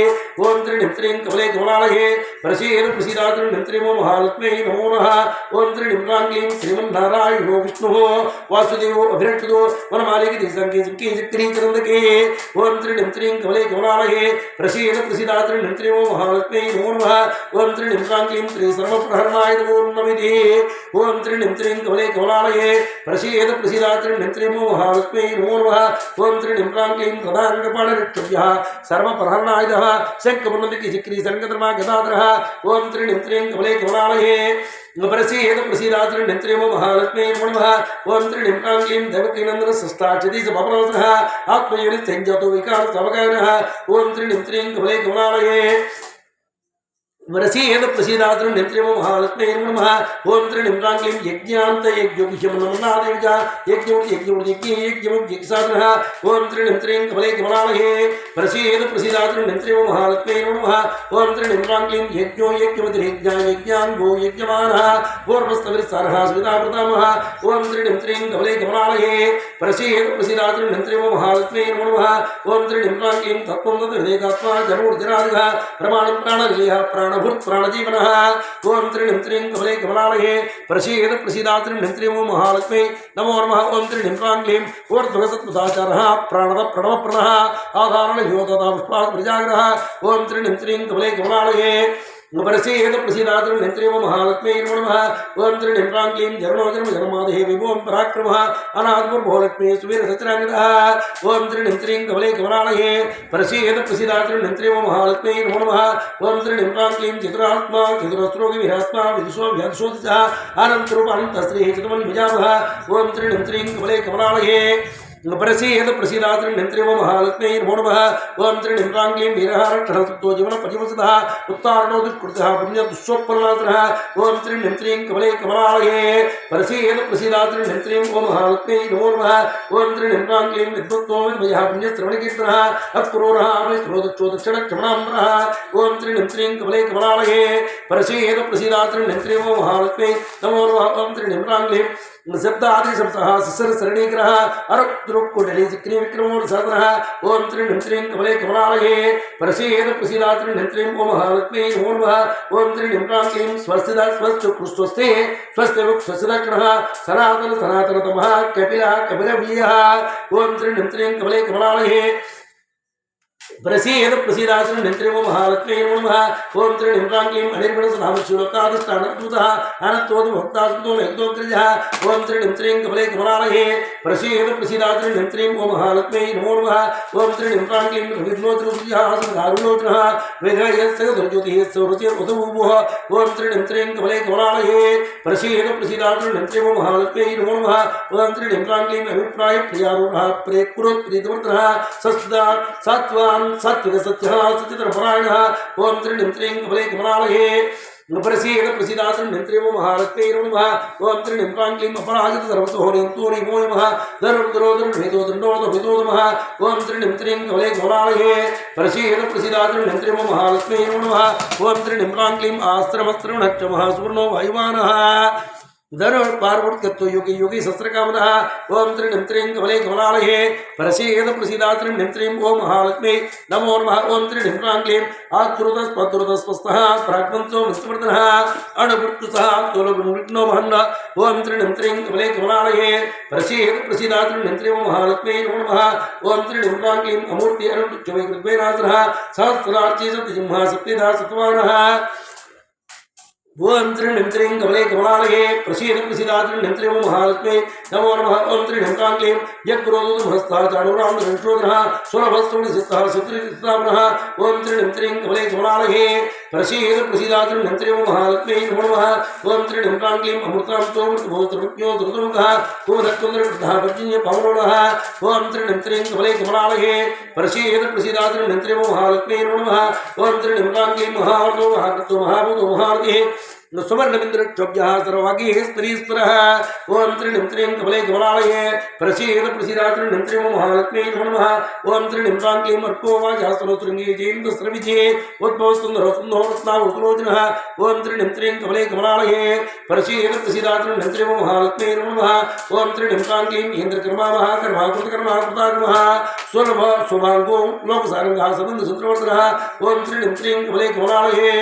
ओम त्रिनिंत्रीं कमले कमलालये वरसेद प्रसीदाद्रि निंत्रेमो महालक्ष्मी नमो नमः ओम त्रिनिंत्रांक्लीं श्रीमन्नारायणो विष्णुः वासुदेवो अभिरक्षतो वनमालिकी संकी सिंकी चक्री चंदके ओम त्रिनिंत्रीं कमले कमलालये वरसेद प्रसीदाद्रि निंत्रेमो महालक्ष्मी नमो नमः ओम त्रिनिंत्रांक्लीं सर्वप्रहरणायुधपूर्णमिधिः ओम त्रिनिंत्रीं कमले कमलालये वरसेद प्रसीदाद्रि निंत्रेमो महालक्ष्मी नमो नमः ओम त्रिनिंत्रांक्लीं तदाङ्गपाणरक्षुभ्यः सर्वप्रहरणायुधः शङ्खभ्रूनन्द केचिक्री सरङ्गधर्मा गदाधरः ओम त्रिनिंत्रीं कमले कमलालये प्रसीद प्रसीदात्र नित्रेमो महालक्ष्मी नमः ओम त्रिनिम्रांगीं देवकीनंदन सस्ताचति सपनोसः आत्मयोनि संजतो विकार सवगानः ओम त्रिनिम्त्रीं कमले कमलालये वरसीद प्रसीदात्र नित्रेमो महालक्ष्मी नमः ओम त्रिनिम्रांगीं यज्ञान्त यज्ञोभिषम नमनादेवजा यज्ञमुद्यज्ञसाधनः ओम त्रिनिम्त्रीं कमले कमलालये प्रसीद प्रसीदात्र नित्रेमो महालक्ष्मी नमः ओम त्रिनिम्रांगीं यज्ञो यज्ञमतिर्यज्ञा यज्ञान्गो यज्ञमानः पूर्वस्तविस्तारः स्मिता प्रतामः ओम त्रिनिम्त्रीं कमले कमलालये प्रसीद प्रसीदात्र नित्रेमो महालक्ष्मी नमः ओम त्रिनिम्रांगीं तत्त्वं तद्विदेकात्मा जनोर्जनादिः प्रमाणं प्राणलीयः प्राणभूत प्राणजीवनः ओम त्रिनिम्त्रीं कमले कमलालये प्रसीद प्रसीदात्र नित्रेमो महालक्ष्मी नमो नमः ओम त्रिनिम्रांगीं ऊर्ध्वसत्पदाचारः प्राणव प्रणवप्रणः आधारण योगदा पुष्पात् प्रजाग्रह ओम त्रिनिम्त्रीं कमले कमलालये प्रसीद प्रसीदात्र नित्रेमो महालक्ष्मी नमः ओम त्रिनिम्रांगीं जरणो जन्म जन्मादेः विभों पराक्रमः अनाद्भुर्भोलक्ष्मी सुवीरसचराङ्गदः ओम त्रिनिम्त्रीं कमले कमलालये प्रसीद प्रसीदात्र नित्रेमो महालक्ष्मी नमः ओम त्रिनिम्रांगीं चतुरात्मा चतुरस्त्रोगिविरात्मा विदुषो व्याधुषोदितः अनन्तरूपानन्तस्त्रीः चतुर्मन्विजामः ओम त्रिनिम्त्रीं कमले कमलालये प्रसीद प्रसीदात्र नित्रेमो महालक्ष्मी नमो नमः ओम त्रिनिम्रांगीं वीरहारक्षणसुप्तो जीवनपरिवसतः उत्तारणो दुष्कृतः पुण्यदुष्सोत्पन्नात्रः ओम त्रिनिम्त्रीं कमले कमलालये प्रसीद प्रसीदात्र नित्रें ओम महालक्ष्मी नमो नमः ओम त्रिनिम्रांगीं विद्वत्तो विद्मयः पुण्यश्रवणकीर्तनः अक्रूरः आविष्क्रोदक्षो दक्षिणक्षमणाम्बरः ओम त्रिनिम्त्रीं कमले कमलालये प्रसीद प्रसीदात्र नित्रें ओम महालक्ष्मी नमो नमः ओम त्रिनिम्रांगीं शब्दादि शब्दः ससर सरणीग्रह अरुक्तुरुक्कुडली चिक्री विक्रमोर साधनः ओम त्रिनिम्त्रीं कमले कमलालये प्रसीद प्रसीदात्र नित्रीं ओम महालक्ष्मी नमो नमः ओम त्रिनिम्रांगीं स्वस्तिदा स्वस्ति स्वस्तिवुक् स्वस्तिदक्षणः सनातन सनातनतमः कपिलः कपिलवीयः ओम त्रिनिम्त्रीं कमले कमलालये प्रसीद प्रसीदात्र नित्रेमो महालक्ष्मी नमो नमः ओम त्रिनिम्रांगीं अनिर्गुणसुधामश्लोकादिष्टानद्भुतः अनत्वोद्भक्तास्पदो मेघ्दोग्रजः ओम त्रिनिम्त्रीं कमले कमलालये प्रसीद प्रसीदात्र नित्रीं ओम महालक्ष्मी नमो नमः ओम त्रिनिम्रांगीं विघ्नोत्तरसुजः दारुणोत्तरः वेदयस्य दुर्ज्योतिः सौरचिरुतभूभुः ओम त्रिनिम्त्रीं कमले कमलालये प्रसीद प्रसीदात्र नित्रीं ओम महालक्ष्मी नमो नमः ओम त्रिनिम्रांगीं अभिप्राय प्रियारूढः प्रेकुरुत्प्रीतवर्तनः सस्दा सत्वान् सात्विक सत्यः सचित्रपरायणः ओम त्रिनिम्त्रीं कमले कमलालये प्रसीद प्रसीदात्र नित्रेमो महालक्ष्मी नमः ओम त्रिनिम्रांगीं अपराजित सर्वतो नियन्तो निमो नमः धनुर्धरोधर्भेदो दण्डोदभिदो नमः ओम त्रिनिम्त्रीं कमले कमलालये प्रसीद प्रसीदात्र नित्रेमो महालक्ष्मी नमः ओम त्रिनिम्रांगीं आस्त्रमस्त्रमणक्षमः सुवर्णो वायुवानः धनुर् पार्वत्कत्व योगी योगी शस्त्रकामदः ओम त्रिनिम्त्रीं कमले कमलालये प्रसीद प्रसीदात्र नित्रीं ओम महालक्ष्मी नमो नमः ओम त्रिनिम्रांगीं आत्रुतस्पत्रुतस्पस्तः प्राग्मन्तो मृत्युवर्धनः अणुपुत्सः तोलगुणविघ्नो महन्न ओम त्रिनिम्त्रीं कमले कमलालये प्रसीद प्रसीदात्र नित्रीं ओम महालक्ष्मी नमो नमः ओम त्रिनिम्रांगीं अमूर्ति अरुणचुवैकृत्वेनासनः सहस्रार्ची सप्तजिह्वा सप्तधा सत्वानः ओम त्रिनिम्त्रीं कमले कमलालये प्रसीद प्रसीदात्र नित्रीं ओम महालक्ष्मी नमो नमः ओम त्रिनिम्रांगीं यक्रोदुमहस्तः चाणूरामधनुषोधनः सुरभस्तुणिसिद्धः शत्रुचित्तामनः ओम त्रिनिम्त्रीं कमले कमलालये प्रसीद प्रसीदात्र नित्रीं ओम महालक्ष्मी नमो नमः ओम त्रिनिम्रांगीं अमृतांतो मृतभोत्रविज्ञो धृतमुखः कुमधक्कुन्द्रवृद्धः पर्जन्य पवनोनः ओम त्रिनिम्त्रीं कमले कमलालये प्रसीद प्रसीदात्र नित्रीं ओम महालक्ष्मी नमो नमः ओम त्रिनिम्रांगीं महावर्तो महाकृतो महाभूतो महारतिः सुवर्णमिन्द्रक्षोभ्यः सर्ववागीः स्त्रीस्वरः ओम त्रिनिम्त्रीं कमले कमलालये प्रसीद प्रसीदात्र नित्रीं ओम महालक्ष्मी नमो नमः ओम त्रिनिम्रांगीं अर्को वाजास्तनोत्तृङ्गी जयेन्द्रस्रविजे उद्भवसुन्दरो सुन्दरो रत्नावसुलोचनः ओम त्रिनिम्त्रीं कमले कमलालये प्रसीद प्रसीदात्र नित्रीं ओम महालक्ष्मी नमो नमः ओम त्रिनिम्रांगीं इन्द्रकर्मावः कर्माकृतकर्माकृतागमः स्वरभ शुभाङ्गो लोकसारङ्गः सदन्दसुत्रवर्धनः ओम त्रिनिम्त्रीं कमले कमलालये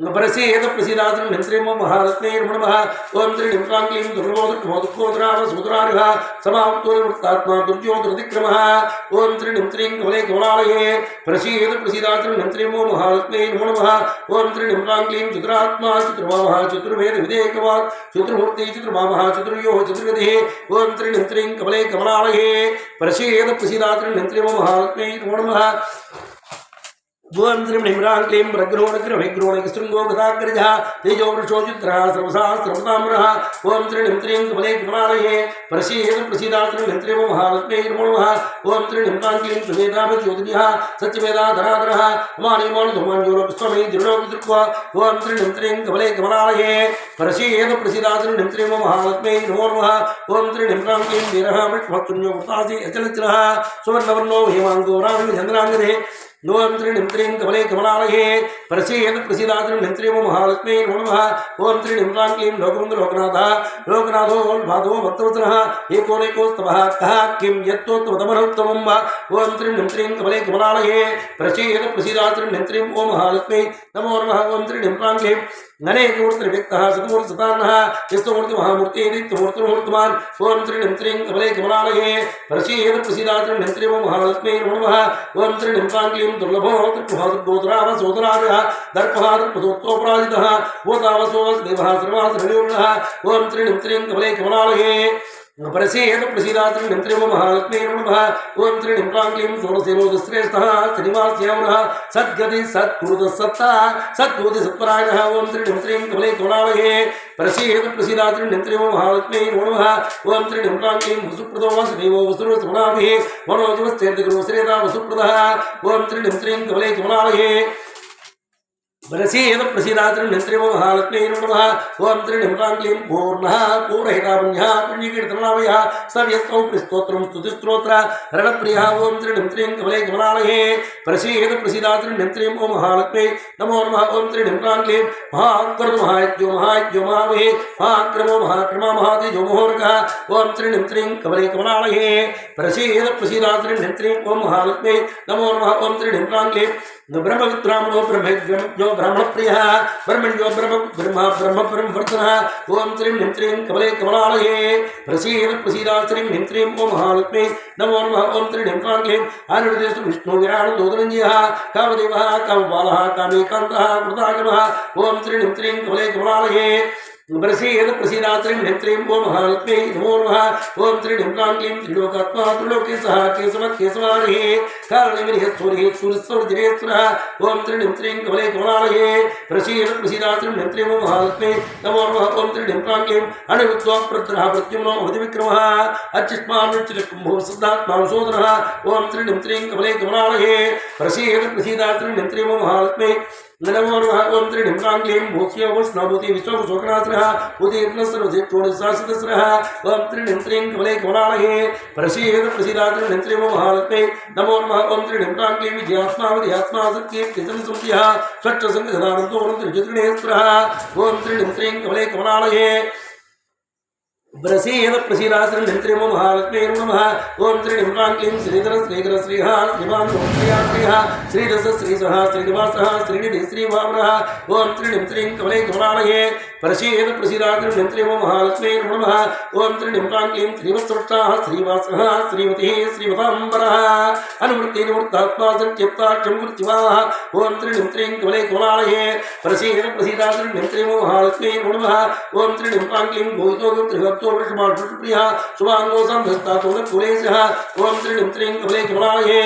प्रसीद प्रसीदात्र नित्रीं ओम महालक्ष्मी नमो नमः ओम त्रिनिम्रांगीं दुर्गोदरावसुदरारिः समाप्तोर्वृत्तात्मा दुर्योधरतिक्रमः ओम त्रिनिम्त्रीं कमले कमलालये प्रसीद प्रसीदात्र नित्रीं ओम महालक्ष्मी नमो नमः ओम त्रिनिम्रांगीं चतुरात्मा चतुर्भावः चतुर्वेद विधेयकवाक् चतुर्मूर्ति चतुर्भावः चतुर्योः चतुर्गतिः ओम त्रिनिम्त्रीं कमले कमलालये प्रसीद प्रसीदात्र नित्रीं ओम महालक्ष्मी नमो नमः ओम श्रीं ह्रीं क्लीं प्रग्रोणग्रहिग्रोणिकशृङ्गो गदाग्रजः तेजो वृषोचित्रः सर्वशास्त्रवताम्रः ओम श्रीं ह्रीं कमले कमलालये प्रसीद प्रसीदात्रिं ह्रीं महालक्ष्मी नमो नमः ओम श्रीं ह्रीं क्लीं सुवेदाभज्योतिनिः सत्यवेदाधराधरः अमानिमानधुमान्योरपुष्पमे दृढोपदृक्वा ओम श्रीं ह्रीं कमले कमलालये प्रसीद प्रसीदात्रिं ह्रीं महालक्ष्मी नमो नमः ओम श्रीं ह्रीं क्लीं वीरः विष्णुवत्सुन्यो वृतासि अचलचिरः सुवर्णवर्णो हेमाङ्गो रामचन्द्राङ्गदे ओम श्रीं ह्रीं कमले कमलालये प्रसीद प्रसीदात्रिं ह्रीं महालक्ष्मी नमो नमः ओम श्रीं ह्रीं क्लीं लोकबन्धु लोकनाथः लोकनाथो भादो भक्तवत्सलः एकोनेकोस्तवः कः किं यत्तोत्तमतमनोत्तमं वा ओम श्रीं ह्रीं कमले कमलालये प्रसीद प्रसीदात्रिं ह्रीं महालक्ष्मी नमो नमः ओम श्रीं ह्रीं क्लीं गणेशमूर्तिर्व्यक्तः सतमूर्तिसतान्नः यस्तमूर्तिमहामूर्तिः नित्यमूर्तिर्मूर्तिमान् ओम श्रीं ह्रीं कमले कमलालये प्रसीद प्रसीदात्रिं ह्रीं महालक्ष्मी नमो नमः ओम श्रीं ह्रीं क्लीं दुर्लभो त्रिपुहादुर्गोत्रावसोदराजः दर्पः दर्पदोत्तोपराजितः भूतावसोऽस्देवः सर्वासरणीर्णः ओम श्रीं ह्रीं कमले कमलालये प्रसीद प्रसीदात्रिं ह्रीं महालक्ष्मी नमो नमः ओम श्रीं ह्रीं क्लीं षोडशेनोदश्रेष्ठः श्रीनिवास्यामनः सद्गति सत्पुरुषसत्ता सद्बोधि सत्परायणः ओम श्रीं ह्रीं कमले कमलालये प्रसीद प्रसीदात्रिं ह्रीं महालक्ष्मी नमो नमः ओम श्रीं ह्रीं क्लीं वसुप्रदो वासुदेवो वसुरसमनाभिः मनोजवश्चेतगुरुश्रेता वसुप्रदः ओम श्रीं ह्रीं कमले कमलालये प्रसीद प्रसीदात्रिं ह्रीं महालक्ष्मी नमो नमः ओम श्रीं ह्रीं क्लीं पूर्णः पूर्णहितापुण्यः पुण्यकीर्तनामयः सव्यस्तौ स्तोत्रं स्तुतिस्तोत्र रणप्रियः ओम श्रीं ह्रीं कमले कमलालये प्रसीद प्रसीदात्रिं ह्रीं महालक्ष्मी नमो नमः ओम श्रीं ह्रीं क्लीं महाक्रमो महामहे महाक्रमो महाक्रमा महातेजो मोहरकः ओम श्रीं ह्रीं कमले कमलालये प्रसीद प्रसीदात्रिं ह्रीं महालक्ष्मी नमो नमः ओम श्रीं ह्रीं क्लीं ब्रह्मविद्रामणो ब्रह्मज्ञो ब्राह्मण प्रिय ब्रह्मण्यो ब्रह्म ब्रह्मवर्धनः ओम श्रीं ह्रीं कमले कमलालये प्रसीद प्रसीदात्रिं ह्रीं महालक्ष्मी नमो नमः ओम श्रीं ह्रीं क्लीं आनुर्देशु विष्णु विराणोदरञ्जयः कामदेवः कामबालः कामेकान्तः कृतागमः ओम श्रीं ह्रीं कमले कमलालये प्रसीद प्रसीदात्रिं ह्रीं महालक्ष्मी नमो नमः ओम श्रीं ह्रीं क्लीं त्रिलोकात्मा त्रिलोकेशः केशवकेशवारिः कारणविरिः सूरिः सूर्यस्वरजिरेश्वरः ओम श्रीं ह्रीं कमले कमलालये प्रसीद प्रसीदात्रिं ह्रीं महालक्ष्मी नमो नमः ओम श्रीं ह्रीं क्लीं अनिरुद्धो प्रद्रः प्रद्युम्नो अवधिविक्रमः अर्चिष्मानुच्चिलकुम्भो सिद्धात्मा सोदरः ओम श्रीं ह्रीं कमले कमलालये प्रसीद प्रसीदात्रिं ह्रीं महालक्ष्मी नमो नमः ओम श्रीं ह्रीं क्लीं भूष्यो वैष्णवभूति विश्वशोकनाथः उदीर्णस्वरजित्वनिशासितस्रः ओम श्रीं ह्रीं कमले कमलालये प्रसीद प्रसीदात्रिं ह्रीं महालक्ष्मी नमो नमः ओम श्रीं ह्रीं क्लीं विजयात्मा सत्यकीर्तिसंसंत्यः स्वच्छसङ्गसदानन्दोऽनन्तर्जगणेश्वरः ओम श्रीं ह्रीं कमले कमलालये प्रसीद प्रसीदात्रिं ह्रीं महालक्ष्मी नमो नमः ओम श्रीं ह्रीं क्लीं श्रीधर श्रीकर श्रीः श्रीमान् श्रीः श्रीरस श्रीसः श्रीनिवासः श्रीनिधि श्रीवामनः ओम श्रीं ह्रीं कमले कमलालये प्रसीद प्रसीदात्रिं ह्रीं महालक्ष्मी नमो नमः ओम श्रीं ह्रीं क्लीं श्रीवत्सृष्टाः श्रीवासः श्रीमतिः श्रीमताम्बरः अनुवृत्ति निवृत्तात्मा संक्षिप्ताक्षं गुरुचिवाः ओम श्रीं ह्रीं कमले कमलालये प्रसीद प्रसीदात्रिं ह्रीं महालक्ष्मी नमो नमः ओम श्रीं ह्रीं क्लीं गोहितो प्रिया शुभांगो संधस्तातो कुलेशः ओम श्रीं ह्रीं कमले कमलालये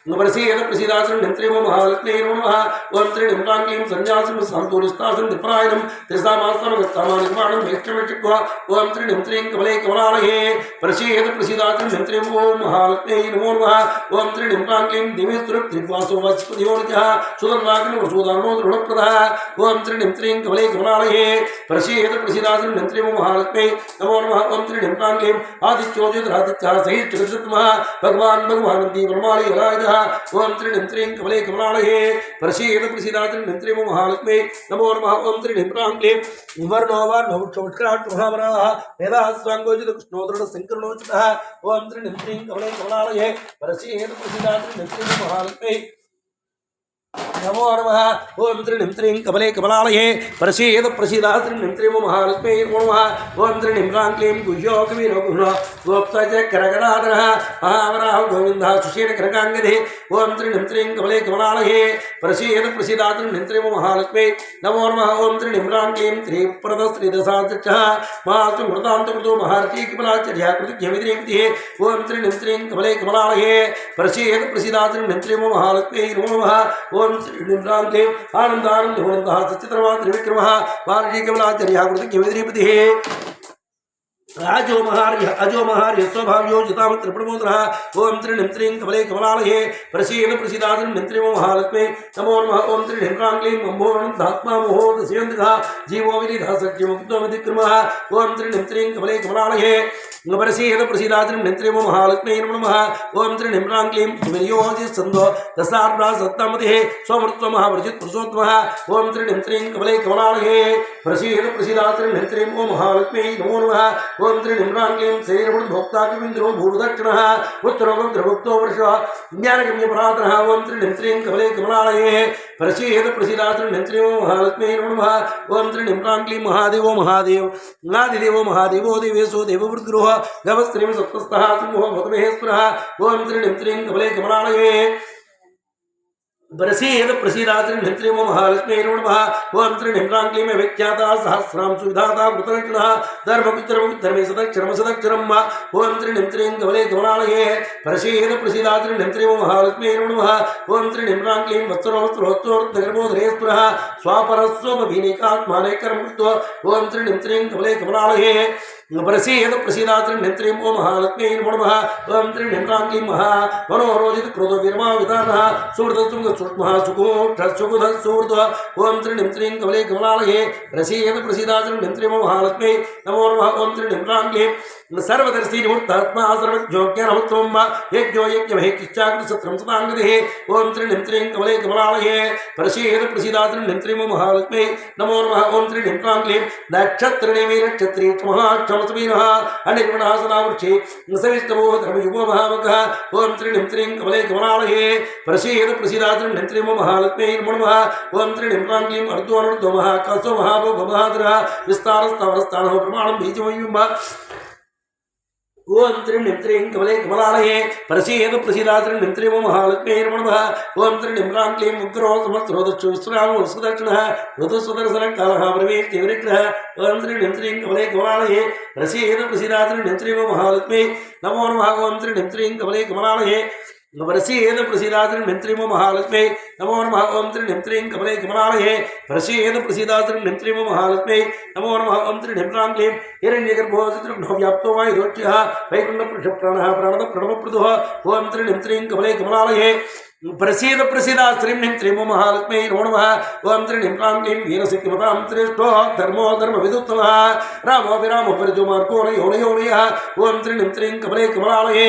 प्रसीद प्रसीदात्रिं ह्रीं महालक्ष्मी नमो नमः ओम श्रीं ह्रीं क्लीं संन्यासं संतोरिष्टासं दिप्रायणं त्रिसामास्तामानिर्माणं वैष्णवचित्वा ओम श्रीं ह्रीं कमले कमलालये प्रसीद प्रसीदात्रिं ह्रीं महालक्ष्मी नमो नमः ओम श्रीं ह्रीं क्लीं दिवेश्वरत्रिवासो वत्सपतियोनिजः सुदर्वाग्निवसुदानो दृढप्रदः ओम श्रीं ह्रीं कमले कमलालये प्रसीद प्रसीदात्रिं ह्रीं महालक्ष्मी नमो नमः ओम श्रीं ह्रीं क्लीं आदित्योज्योतिरादित्यः सहित जगत्सत्तमः भगवान् भगवानन्दी ब्रह्माणि वराजः ओम श्रीं ह्रीं कमले कमलालये प्रसीद प्रसीदात्रिं ह्रीं महालक्ष्मी नमो नमः ओम श्रीं ह्रीं क्लीं वर्णो वर्णवृक्षवृक्षराट् महावराः वेदास्वाङ्गोजित कृष्णोदृढ शङ्करणोचितः ओम श्रीं ह्रीं कमले कमलालये प्रसीद प्रसीदात्रिं ह्रीं महालक्ष्मी नमो नमः ओम श्रीं ह्रीं कमले कमलालये प्रसीद प्रसीदात्रिं ह्रीं महालक्ष्मी नमो नमः ओम श्रीं ह्रीं क्लीं गुह्यो कवीरो गुह्नो गोप्तज करगणाधरः महावराहो गोविन्दः सुषेण करकाङ्गदः ओम श्रीं ह्रीं कमले कमलालये प्रसीद प्रसीदात्रिं ह्रीं महालक्ष्मी नमो नमः ओम श्रीं ह्रीं क्लीं त्रिप्रद श्रीदशादृक्षः महासुमृतान्तकृतो महारती कमलाचर्या कृतिज्ञमितिः ओम श्रीं ह्रीं कमले कमलालये प्रसीद प्रसीदात्रिं ह्रीं महालक्ष्मी नमो नमः ओम श्री निम्रांगे आनंदानंद हुनंदः सच्चिद्रमा त्रिविक्रमः वार्षिक कमलाचार्यः कृतज्ञ राजो महार्य अजो महार्य स्वभाव्यो जितामत्र प्रमोदः ओम त्रिणिं त्रिं कमले कमलालये प्रसीद प्रसीदाद्रिं निंत्रिमो महालक्ष्मे नमो नमः ओम त्रिणिं क्लीं अम्भोरणं धात्मा मोहोदस्यन्तिः जीवो विदिधः सत्यमुक्तोऽधिक्रमः ओम त्रिणिं त्रिं कमले कमलालये प्रसीद प्रसीदाद्रिं निंत्रिमो महालक्ष्मे नमो नमः ओम त्रिणिं क्लीं विनियोजिसन्धो दशार्णा सत्तमतिः स्वमृत्व महावर्जित पुरुषोत्तमः ओम त्रिणिं त्रिं कमले कमलालये प्रसीद प्रसीदाद्रिं निंत्रिमो महालक्ष्मे नमो नमः ओम त्रिनिम्रांगीं शरीरभूता किमिंद्रो भूर्दक्षिणः उत्तरोग्रभुक्तो वर्षः ज्ञानगम्यपरातनः ओम त्रिनिं त्रिं कमले कमलालये प्रसीद प्रसीदात्रिनिंत्रिमो महालक्ष्मी नमः ओम त्रिनिम्रांगीं महादेवो महादेव नादिदेवो महादेवो देवेशो देववृद्गृह गवस्त्रीं सप्तस्थः सिंहो भगवेश्वरः ओम त्रिनिं त्रिं कमले कमलालये प्रसीद प्रसीदात्रिं निंत्रिमो महालक्ष्मी नमः ओम त्रिनिम्रांगीं विख्याता सहस्रां सुविधाता कृतलक्षणः धर्मपुत्रमे सदक्षरम सदक्षरम ओम त्रिनिं त्रिं कमले कमलालये प्रसीद प्रसीदात्रिं निंत्रिमो महालक्ष्मी नमः ओम त्रिनिम्रांगीं वत्सरोत्तरोत्तरगर्भोधरेश्वरः स्वापरस्वभिनीकात्मानेकरमुक्तो ओम त्रिनिं त्रिं कमले कमलालये प्रसीद प्रसीदात्रिं निंत्रिमो महालक्ष्मी नमः ओम त्रिनिम्रांगीं महा मनोरोजित क्रोध विरमा विधानः सुहृदसुंग सूक्ष्मः सुकुधः सुहृद ओम त्रिनिं त्रिं कमले कमलालये प्रसीद प्रसीदात्रिं निंत्रिमो महालक्ष्मी नमो नमः ओम त्रिनिम्रांगीं सर्वदर्शी निवृत्तात्मा सर्वज्ञोज्ञानमुत्तमं यज्ञो यज्ञमहेकिश्चाग्निसत्रं सदाङ्गतिः ओम त्रिनिं त्रिं कमले कमलालये प्रसीद प्रसीदात्रिं निंत्रिमो महालक्ष्मी नमो नमः ओम त्रिनिम्रांगीं नक्षत्रिणेमि नक्षत्री समस्मीनः अनिर्वणः सदावृक्षे सविष्णवो धर्मयुगो महामकः ओम त्रिनिं त्रिं कमले कमलालये प्रसीद प्रसीदात्रिं निंत्रिमो महालक्ष्मी नमो नमः ओम त्रिनिम्रांगीं अर्धोऽनर्धो महाकाशो महाभोगो महाधरः विस्तारस्तावरस्तानः प्रमाणं बीजमयुम्ब ओम त्रिनिं त्रिं कमले कमलालये प्रसीद प्रसीदात्रिं निंत्रिमो महालक्ष्मी नमो नमः ओम त्रिनिम्रांगीं उग्रो समस्रो दक्षो विश्रामो सुदक्षिणः ऋतुस्वदर्शनकालः प्रवेशे विनिग्रहः ओम त्रिनिं त्रिं कमले कमलालये प्रसीद प्रसीदात्रिं निंत्रिमो महालक्ष्मी नमो नमः ओम त्रिनिं त्रिं कमले कमलालये प्रसीद प्रसीदात्रिं निंत्रिमो महालक्ष्मी नमो नमः ओम त्रिनिं त्रिं कमले कमलालये प्रसीद प्रसीदात्रिं निंत्रिमो महालक्ष्मी नमो नमः ओम त्रिनिम्रांगीं हिरण्यगर्भो चित्रघ्नो व्याप्तो वायुरोच्यः वैकुण्ठप्राणः प्राणद प्रणवप्रदुः ओम त्रिनिं त्रिं कमले कमलालये प्रसीद प्रसीदात्रिं निंत्रिमो महालक्ष्मी नमो नमः ओम त्रिनिम्रांगीं वीरसिद्धिमतां श्रेष्ठो धर्मो धर्मविदुत्तमः रामो विरामो परिजो मार्गो नयोनयोनयः ओम त्रिनिं त्रिं कमले कमलालये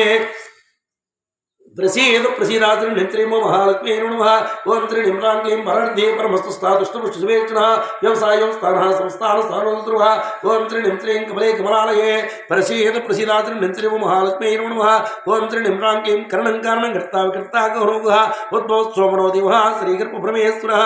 प्रसीद प्रसीदात्रिं निंत्रिमो महालक्ष्मी नमो नमः ओम त्रिनिम्रांगीं वरर्धे परमस्तुस्तादुष्टपुष्टसुवेक्षणः व्यवसायं स्थानः संस्थानस्थानोत्तरः ओम त्रिनिं त्रिं कमले कमलालये प्रसीद प्रसीदात्रिं निंत्रिमो महालक्ष्मी नमो नमः ओम त्रिनिम्रांगीं करणं कारणं कर्ता विकर्ता गौरवः उद्भवस्वमनो देवः श्रीगर्भब्रह्मेश्वरः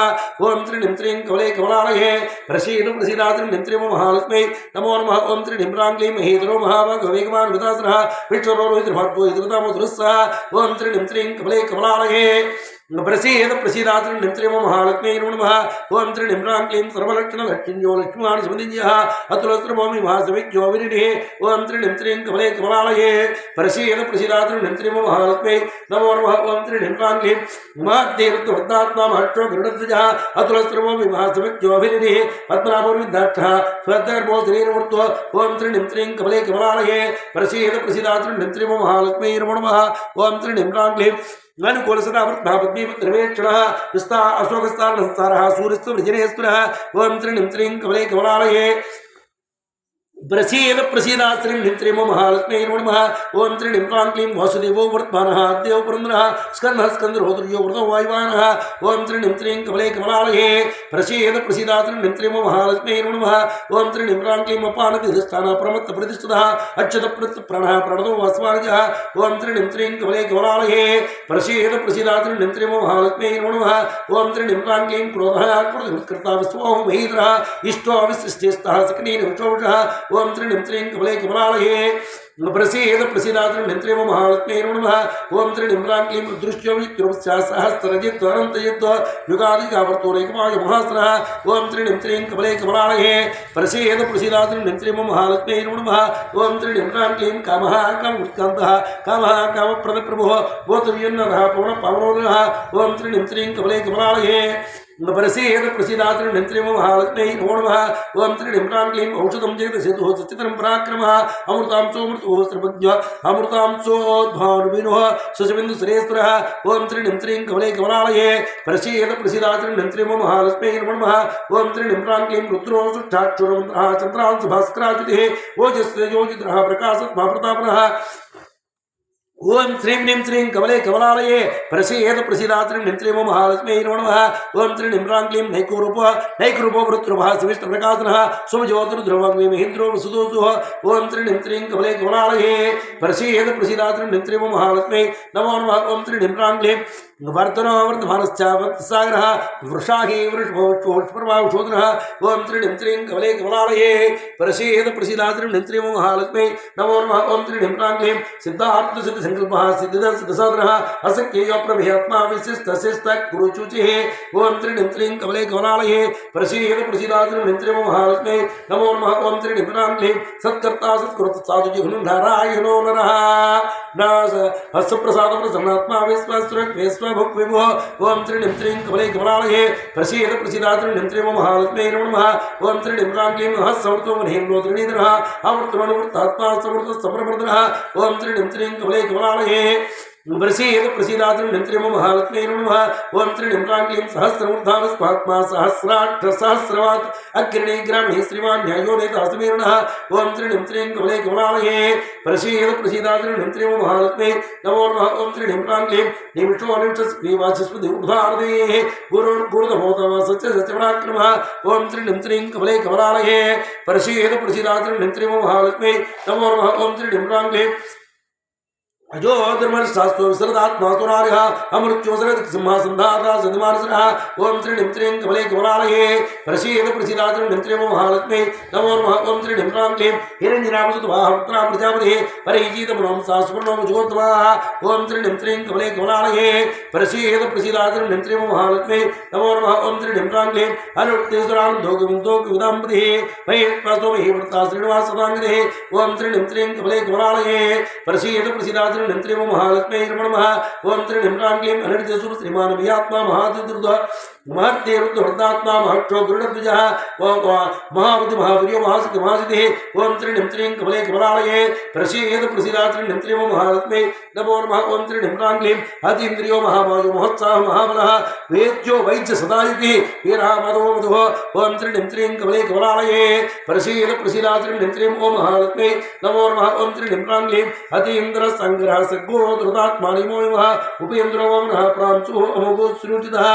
ओम त्रिनिं त्रिं कमले कमलालये प्रसीद प्रसीदात्रिं निंत्रिमो महालक्ष्मी नमो नमः ओम त्रिनिम्रांगीं महेन्द्रो महाभागो वेगवान् विदासरः विष्णुरोहितभार्गो हितृतामोदुरस्सः ओम त्रिनिं त्रिं कमले कमलालये प्रसीद प्रसीदात्रिं निंत्रिमो महालक्ष्मी नमो नमः ओम त्रिनिम्रांगीं सर्वलक्षणलक्ष्मीयो लक्ष्मीवान् सुमदिन्यः अतुलस्त्रभूमि महासविज्ञो विनिधिः ओम त्रिनिं त्रिं कमले कमलालये प्रसीद प्रसीदात्रिं निंत्रिमो महालक्ष्मी नमो नमः ओम त्रिनिम्रांगीं महादेवृत्तवृत्तात्मा महर्षो गरुडध्वजः अतुलस्त्रभूमि महासविज्ञो विनिधिः पद्मनाभोर्विद्धाक्षः स्वदर्भो शरीरमूर्तो ओम त्रिनिं त्रिं कमले कमलालये प्रसीद प्रसीदात्रिं निंत्रिमो महालक्ष्मी नमो नमः ओम त्रिनिम्रांगीं अनुकूल सदा वृत्तापद्मीपत्रवेक्षणः विस्ता अशोकस्तारः सूर्यस्तु वृजनेश्वरः ओम त्रिनिं त्रिं कमले कमलालये प्रसीद प्रसीदात्रिं निंत्रिमो महालक्ष्मी नमो नमः ओम त्रिनिम्रांगीं वासुदेवो वर्तमानः देव पुरन्दरः स्कन्दः स्कन्दरोदर्यो वृतो वायुवानः ओम त्रिनिं त्रिं कमले कमलालये प्रसीद प्रसीदात्रिं निंत्रिमो महालक्ष्मी नमो नमः ओम त्रिनिम्रांगीं अपानतिष्ठानः प्रमत्त प्रतिष्ठितः अच्युत प्राणः प्रणदो वासवानजः ओम त्रिनिं त्रिं कमले कमलालये प्रसीद प्रसीदात्रिं निंत्रिमो महालक्ष्मी नमो नमः ओम त्रिनिम्रांगीं क्रोधः क्रोधकृत्कर्ता विश्वो महीधरः इष्टो विशिष्टेस्तः सकनीन विष्णुवशः ओम त्रिणिं त्रीं कमले कमलालये प्रसीद प्रसीदात्रिं निन्त्रेम महालक्ष्मी नमः ओम त्रिणिं क्लीं क्लीं रुद्रश्चोमित्युपस्या सहस्रजित्वरन्तजित्व युगादिकावर्तोरेकमाय महास्त्रः ओम त्रिणिं त्रीं कमले कमलालये प्रसीद प्रसीदात्रिं निन्त्रेम महालक्ष्मी नमः ओम त्रिणिं क्लीं कामः कामोत्कान्तः कामः कामप्रदप्रभुः भूतवियन्नः पवनपावनोदयः ओम त्रिणिं त्रीं कमले कमलालये प्रसीद प्रसीदात्रिं निन्त्रेम महालक्ष्मी नमो नमः ओम त्रिणिं क्लीं औषधं जगदसेतुः सच्चित्रं पराक्रमः अमृतांशोऽमृतोः सर्वज्ञः अमृतांशोद्भानुविनोः शशबिन्दुसुरेश्वरः ओम त्रिणिं त्रीं कमले कमलालये प्रसीद प्रसीदात्रिं निन्त्रेम महालक्ष्मी नमो नमः ओम त्रिणिं क्लीं रुद्रो सुष्ठाक्षुरमन्त्रः चन्द्रांशुभास्कराच्युतिः ओजस्तेजोजितः प्रकाशत्मा प्रतापनः ओम श्रीं नीं श्रीं कमले कमलालये प्रसीद प्रसीदात्रिं निन्त्रेम महालक्ष्मी नमो नमः ओम त्रिणिं क्लीं नैकरूपो वृत्रभः विष्णुप्रकाशनः शुभज्योतिर्ध्रुवग्नि महेन्द्रो वसुदोषुः ओम त्रिणिं त्रीं कमले कमलालये प्रसीद प्रसीदात्रिं निन्त्रेम महालक्ष्मी नमो नमः ओम त्रिणिं क्लीं वर्धनो वर्धमानश्चावत्सागरः वृषाही वृषभोष्प्रभावशोधनः ओम त्रिणिं त्रीं कमले कमलालये प्रसीद प्रसीदात्रिं निन्त्रेम महालक्ष्मी नमो नमः ओम त्रिणिं क्लीं सिद्धार्थ सिद्धसंकल्पः सिद्धिदसिद्धसाधनः असंख्येयो प्रभेयात्मा विशिष्टशिष्टकुरुचुचिः ओम त्रिणिं त्रीं कमले कमलालये प्रसीद प्रसीदात्रिं निन्त्रेम महालक्ष्मी नमो नमः ओम त्रिणिं क्लीं सत्कर्ता सत्कृतसाधुजिघ्नुर्नारायणो नरः हस्तप्रसादप्रसन्नात्मा विश्वभुक् विभुः ओम त्रिणिं त्रीं कमले कमलालये प्रसीद प्रसीदात्रिं निन्त्रेम महालक्ष्मी नमो नमः ओम त्रिणिं क्लीं हस्तमृतो महेन्द्रो त्रिणीधरः अमृतमनुवृत्तात्मा समृतसप्रवर्धनः ओम त्रिणिं त्रीं कमले कमलालये प्रसीद प्रसीदात्रिं निन्त्रेम महालक्ष्मी नमो नमः ओम त्रिणिं क्लीं सहस्रमूर्धावस्मात्मा सहस्राक्षसहस्रवात् अग्रणी ग्रामे श्रीमान् न्यायो नेतासमीरणः ओम त्रिणिं त्रीं कमले कमलालये प्रसीद प्रसीदात्रिं निन्त्रेम महालक्ष्मी नमो नमः ओम त्रिणिं क्लीं निमिषो निमिषस्वीवाचस्पति ऊर्ध्वार्धेः गुरुर्गुरुर्धमोतमः ओम त्रिणिं त्रीं कमले कमलालये प्रसीद प्रसीदात्रिं निन्त्रेम महालक्ष्मी नमो नमः ओम त्रिणिं क्लीं अजो धर्मशास्त्रो विसरदात्मातुरारिः अमृत्योसरद सिंहासन्धाता सन्मानसरः ओम त्रिणिं त्रीं कमले कमलालये प्रसीद प्रसीदात्रिं निन्त्रेम महालक्ष्मी नमो नमः ओम त्रिणिं क्लीं हिरण्यनामसुतवाहपुत्रा प्रजापतिः परिजीतमनं सास्वर्णं जुगोत्तमाः ओम त्रिणिं त्रीं कमले कमलालये प्रसीद प्रसीदात्रिं निन्त्रेम महालक्ष्मी नमो नमः ओम त्रिणिं क्लीं अनुक्तेश्वरां दोगविदाम्बतिः महेश्वासो महीव्रता श्रीनिवास सदाङ्गिः ओम त्रिणिं त्रीं कमले कमलालये प्रसीद प्रसीदात्रिं निन्त्रेम महालक्ष्मी नमो नमः ओम त्रिणिं क्लीं अनिर्देशुर श्रीमान् वियात्मा महादिदुर्ध महत्ते रुद्रवृद्धात्मा महक्षो गरुडध्वजः महाबुद्धि महावीर्यो महासिद्धि महासिद्धिः ओम त्रिणिं त्रीं कमले कमलालये प्रसीद प्रसीदात्रिं निन्त्रेम महालक्ष्मी नमो नमः ओम त्रिणिं क्लीं अतीन्द्रियो महामायो महोत्साहः महाबलः वेद्यो वैद्य सदायुतिः वीरः मदो मधुः ओम त्रिणिं त्रीं कमले कमलालये प्रसीद प्रसीदात्रिं निन्त्रेम महालक्ष्मी नमो नमः ओम त्रिणिं क्लीं अतीन्द्र संग्रह सद्गो धृतात्मा निमोयमः उपेन्द्रो वमनः प्रांशुः अमोघो श्रुतितः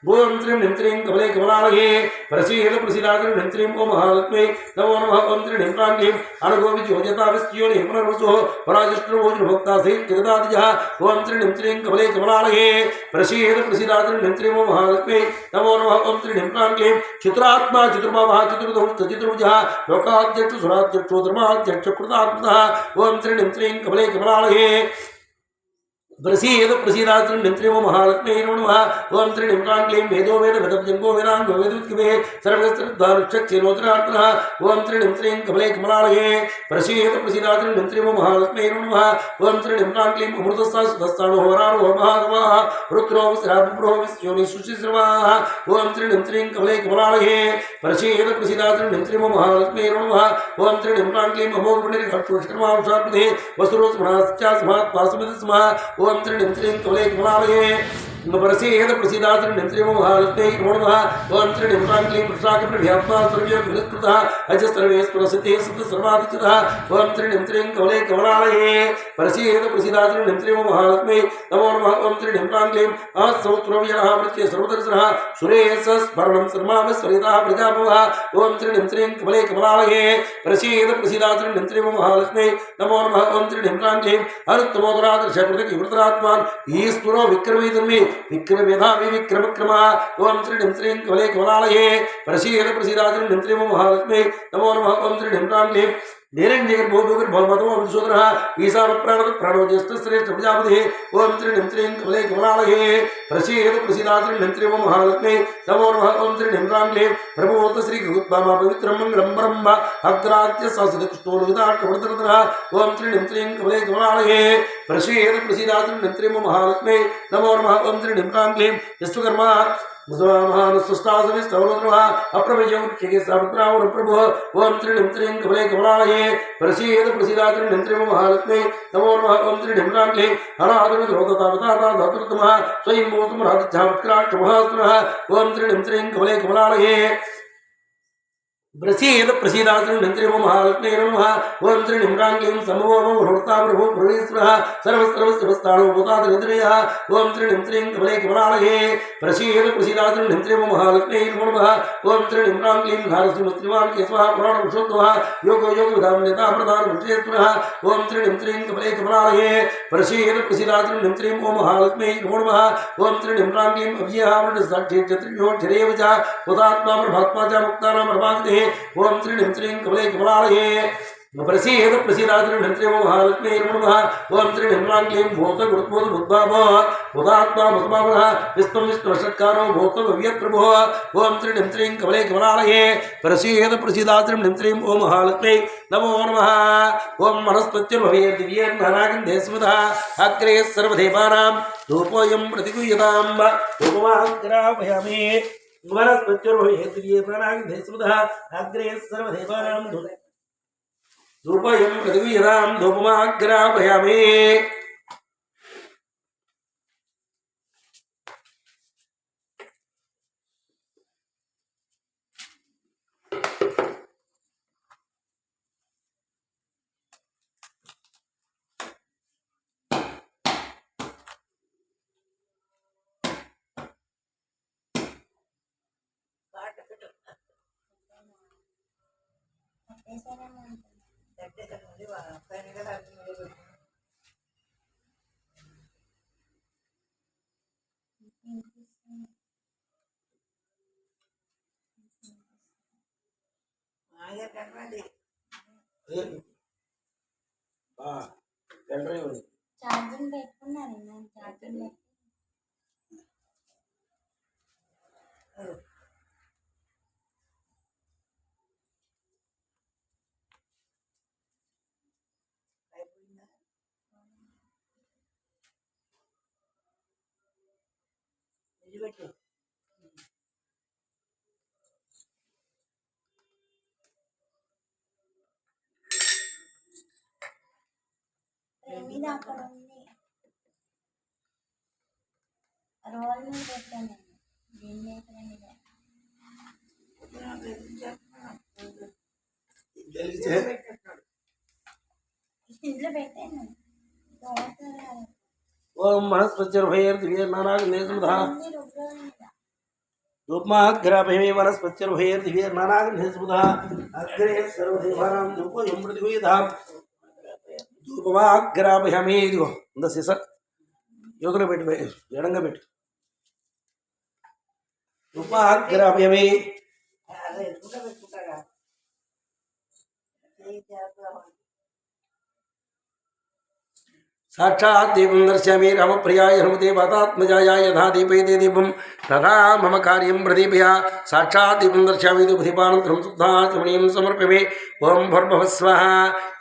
ओम त्रिणिं त्रीं कमले कमलालये प्रसीद प्रसीदात्रिं निन्त्रेम महालक्ष्मी नमो नमः ओम त्रिणिं क्लीं अनघोविज्योजता विस्योनिः पुनर्वसुः पराजिष्टभोजनभोक्ता सहितदादिजः ओम त्रिणिं त्रीं कमले कमलालये प्रसीद प्रसीदात्रिं निन्त्रेम महालक्ष्मी नमो नमः ओम त्रिणिं क्लीं चित्रात्मा चतुर्भावः चतुर्भुजः लोकाध्यक्षो सुराध्यक्षो धर्माध्यक्षो कृतात्मतः ओम त्रिणिं त्रीं कमले कमलालये प्रसीद प्रसीदात्रिं निन्त्रेम महालक्ष्मी नमो नमः ओम त्रिणिं क्लीं वेदो वेद वेदज्ञो वेदांगो वेदविद्गवे सर्वगस्त्रद्वारुक्षक्षेरोत्रार्पणः ओम त्रिणिं त्रीं कमले कमलालये प्रसीद प्रसीदात्रिं निन्त्रेम महालक्ष्मी नमो नमः ओम त्रिणिं क्लीं अमृतस्तानो वरारो महागवाः रुद्रो श्रावप्रो विस्योनि सुशिश्रवाः ओम त्रिणिं त्रीं कमले कमलालये प्रसीद प्रसीदात्रिं निन्त्रेम महालक्ष्मी नमो नमः ओम त्रिणिं क्लीं अमोघपुण्डरीकक्षोष्टमांशार्पणे वसुरोस्मणास्यास्मात्पासमिदस्मः ओम त्रिणिं त्रीं कमले कमलालये प्रसीद प्रसीदात्रिं निन्त्रेम महालक्ष्मी नमो नमः ओम त्रिणिं क्लीं वृषाकप्रभ्यात्मा सर्वयो विलुत्कृतः अजस्सर्वेश्वर सिद्धे सिद्धसर्वादिच्युतः ओम त्रिणिं त्रीं कमले कमलालये प्रसीद प्रसीदात्रिं निन्त्रेम महालक्ष्मी नमो नमः ओम त्रिणिं क्लीं अस्सौत्रव्यः वृत्य सर्वदर्शनः सुरेशस्मरणं सर्वामस्वरितः प्रजापवः ओम त्रिणिं त्रीं कमले कमलालये प्रसीद प्रसीदात्रिं निन्त्रेम महालक्ष्मी नमो नमः ओम त्रिणिं क्लीं अनुत्तमोदरादर्शकृतकिवृतरात्मान् ईश्वरो विक्रमी धर्मी विक्रमेधावि विक्रमक्रमा ओम श्री ढिं श्रीं कमले कमलालये प्रसीद प्रसीदाचरण ढिं श्रीं महालक्ष्मी नमो नमः ओम श्री ढिं रां क्लीं धीरंजयकर भोगोगर भवमतो विशोधरः ईशान प्राण प्राणो ज्येष्ठ श्रेष्ठ प्रजापति ओम श्री ढिं श्रीं कमले कमलालये प्रसीद प्रसीदाचरण ढिं श्रीं महालक्ष्मी नमो नमः ओम श्री ढिं रां क्लीं प्रभोत श्री गुरुत्तमा पवित्रं मंगलं ब्रह्म अग्राज्य शास्त्र कृष्णोर्विदाट्टवर्धनः ओम श्री ढिं श्रीं कमले कमलालये प्रसीद प्रसीदाचरण ढिं श्रीं महालक्ष्मी नमो नमः ओम श्री ढिं रां क्लीं विश्वकर्मा अप्रमेयके सावित्रावर प्रभु ओम श्री ढिं श्रीं कमले कमलालये प्रसीद प्रसीदाचरण ढिं श्रीं महालक्ष्मी नमो नमः ओम श्री ढिं रां क्लीं हराधुर धोततावताता धातुर्तमः स्वयं भूतमरादिच्छावत्क्राक्षमहास्त्रः ओम श्री ढिं श्रीं कमले कमलालये प्रसीद प्रसीदाचरण ढिं श्रीं महालक्ष्मी नमः ओम श्री ढिं रां क्लीं समवोम भवता प्रभु प्रवेश्वरः सर्वस्ताणो भूतादिन्द्रियः ओम श्री ढिं श्रीं कमले कमलालये प्रसीद प्रसीदाचरण ढिं श्रीं महालक्ष्मी नमः ओम श्री ढिं रां क्लीं नारसिंहश्रीमान् केशवः पुराणपुरुषोत्तमः योगो योगविधां नेता प्रधान विजयेश्वरः ओम श्री ढिं श्रीं कमले कमलालये प्रसीद प्रसीदाचरण ढिं श्रीं महालक्ष्मी नमः ओम श्री ढिं रां क्लीं अव्ययः चतुर्योक्षरेव च उदात्मा प्रभात्मा च मुक्तानां प्रभागते ओम श्री ढिं श्रीं कमले कमलालये प्रसीद प्रसीदाचरण ढिं श्रीं महालक्ष्मी नमः ओम श्री ढिं रां क्लीं भूत गुरुत्वोद बुद्धाभव उदात्मा भूतभावः विष्णु विष्णुषट्कारो भूतव्यप्रभुः ओम श्री ढिं श्रीं कमले कमलालये प्रसीद प्रसीदाचरण ढिं श्रीं ओम महालक्ष्मी नमो नमः ओम मनस्पत्युर्भवे दिव्येर्नानागन्धे स्मृतः अग्रे सर्वदेवानां धूपोऽयं प्रतिगुह्यतां धूपमाग्रापयामि मनस्पत्युर्भवे दिव्येर्नानागन्धे स्मृतः अग्रे सर्वदेवानां धूपोऽयं प्रतिगुह्यतां धूपमाग्रापयामि ఛార్జింగ్ పెట్టుకున్నాను నేను ఛార్జింగ్ మీద అక్కడ ఉంది రోల్ మీద పెట్టాను దీన్ని ఇంట్లో పెట్టాను ओम मनस्पत्युर्भयेर्दिव्येर्नानागन्धेस्मृतः धूपमाग्रापयामि वनस्पत्युर्भयेर्दिव्येर्नानागन्धेस्मृतः अग्रे सर्वदेवानां धूपोऽयं प्रतिगुह्यतां धूपमाग्रापयामि इदिगो ఉందా సీసా యోగలో పెట్టి ఎడంగా పెట్టు ధూపమాగ్రాపయామి साक्षात् दीपं दर्शयामि रामप्रियाय हनुमते वातात्मजाय यथा दीपयते दीपं तथा मम कार्यं प्रदीपया साक्षात् दीपं दर्शयामि धूपदीपानन्तरं शुद्धाचमनीयं समर्पयामि ओं भर्भुवः स्वाहा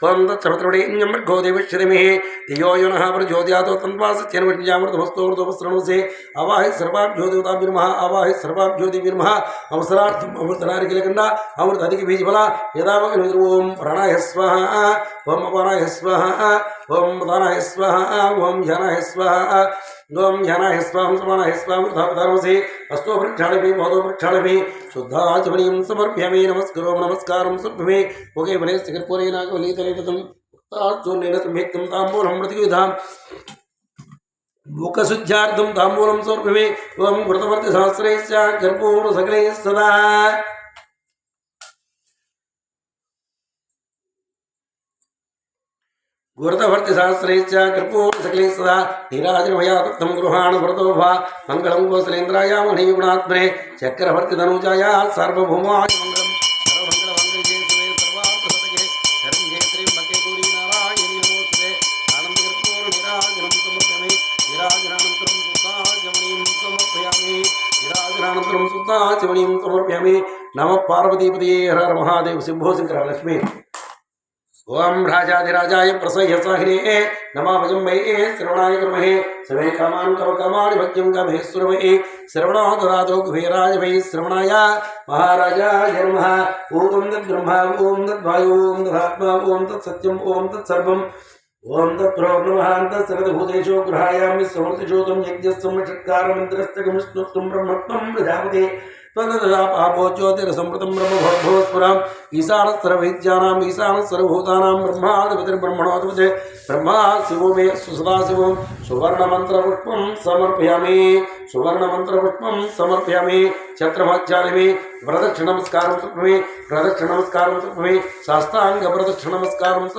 ओं तत्सवितुर्वरेण्यं भर्गो देवस्य धीमहि धियो यो नः प्रचोदयात् तन्वासत्यन्वज्ञामृतमस्तोमृतमस्रणोसे आवाहि सर्वाभ्यो देवताभ्यो नमः आवाहि सर्वाभ्यो देवीभ्यो नमः अवसरार्थम् अमृतनारिकेलकण्ड अमृत अधिक बीजफल यदा ओं प्राणाय स्वाहा ओं अपानाय स्वाहा ओं उदानाय स्वाहा ओं ध्यानाय स्वाहा ओं ध्यानाय स्वाहा समानाय स्वाहा वृद्धावतारमसि अस्तो वृक्षाणिभि महोदो वृक्षाणिभि शुद्धाचमनीयं समर्पयामि नमस्कारो नमस्कारं समर्पयामि ओके वने सिकर्पूरे नागवलीतलेतम् उक्ताचूर्णेन सम्यक्तं ताम्बूलं प्रतिगुह्यतां मुखशुद्ध्यार्थं ताम्बूलं समर्पयामि ओं व्रतवर्तिसहस्रैश्च कर्पूरसकलैः सदा गुरुतभर्ति सहस्रैश्च कर्पूरसकलैः सदा नीराजनमया तप्तं गृहाण व्रतो भा मङ्गलं गोसलेन्द्राय मणिगुणात्मने चक्रवर्ति तनूजाय सार्वभौमाय मङ्गलं सर्वमङ्गलमङ्गले शिवे सर्वार्थसदगे शरण्ये त्र्यम्बके गौरी नारायणी नमोस्तुते आनन्दकर्पूर नीराजनं समर्पयामि नीराजनानन्तरं सुताचमणीं समर्पयामि नीराजनानन्तरं सुताचमणीं समर्पयामि नमः पार्वतीपतये हर हर महादेव शम्भो शङ्कर लक्ष्मी ओम राजाधिराजाय प्रसह्यसाहिने नमामजम्बये श्रवणाय कुर्महे समे कामान् कवकामानि भक्तिं कामेश्वरमये श्रवणादरादो कुबेराय वै श्रवणाय महाराजाय नमः ओम तद्ब्रह्मा ओम तद्वायु ओम तदात्मा ओम तत्सत्यम् ओम तत्सर्वम् ओम तत्प्रोर्णमः तत्सर्वभूतेषु गृहायामि समर्थिषोतं यज्ञस्संरक्षकारमन्त्रस्तकं विष्णुत्वं ब्रह्मत्वं प्रजापते तददापापो ज्योतिरसंप्रतं ब्रह्मभोस्पुरम् ईशानस्सर्वविद्यानाम् ईशानस्सर्वभूतानां ब्रह्माधिपतिर्ब्रह्मणोऽधिपते ब्रह्मा शिवो मे सदाशिवं सुवर्णमन्त्रपुष्पं समर्पयामि सुवर्णमन्त्रपुष्पं समर्पयामि छत्रमाचार्यमे प्रदक्षिणनमस्कारं समर्पयामि प्रदक्षिणनमस्कारं समर्पयामि साष्टाङ्गप्रदक्षिणनमस्कारं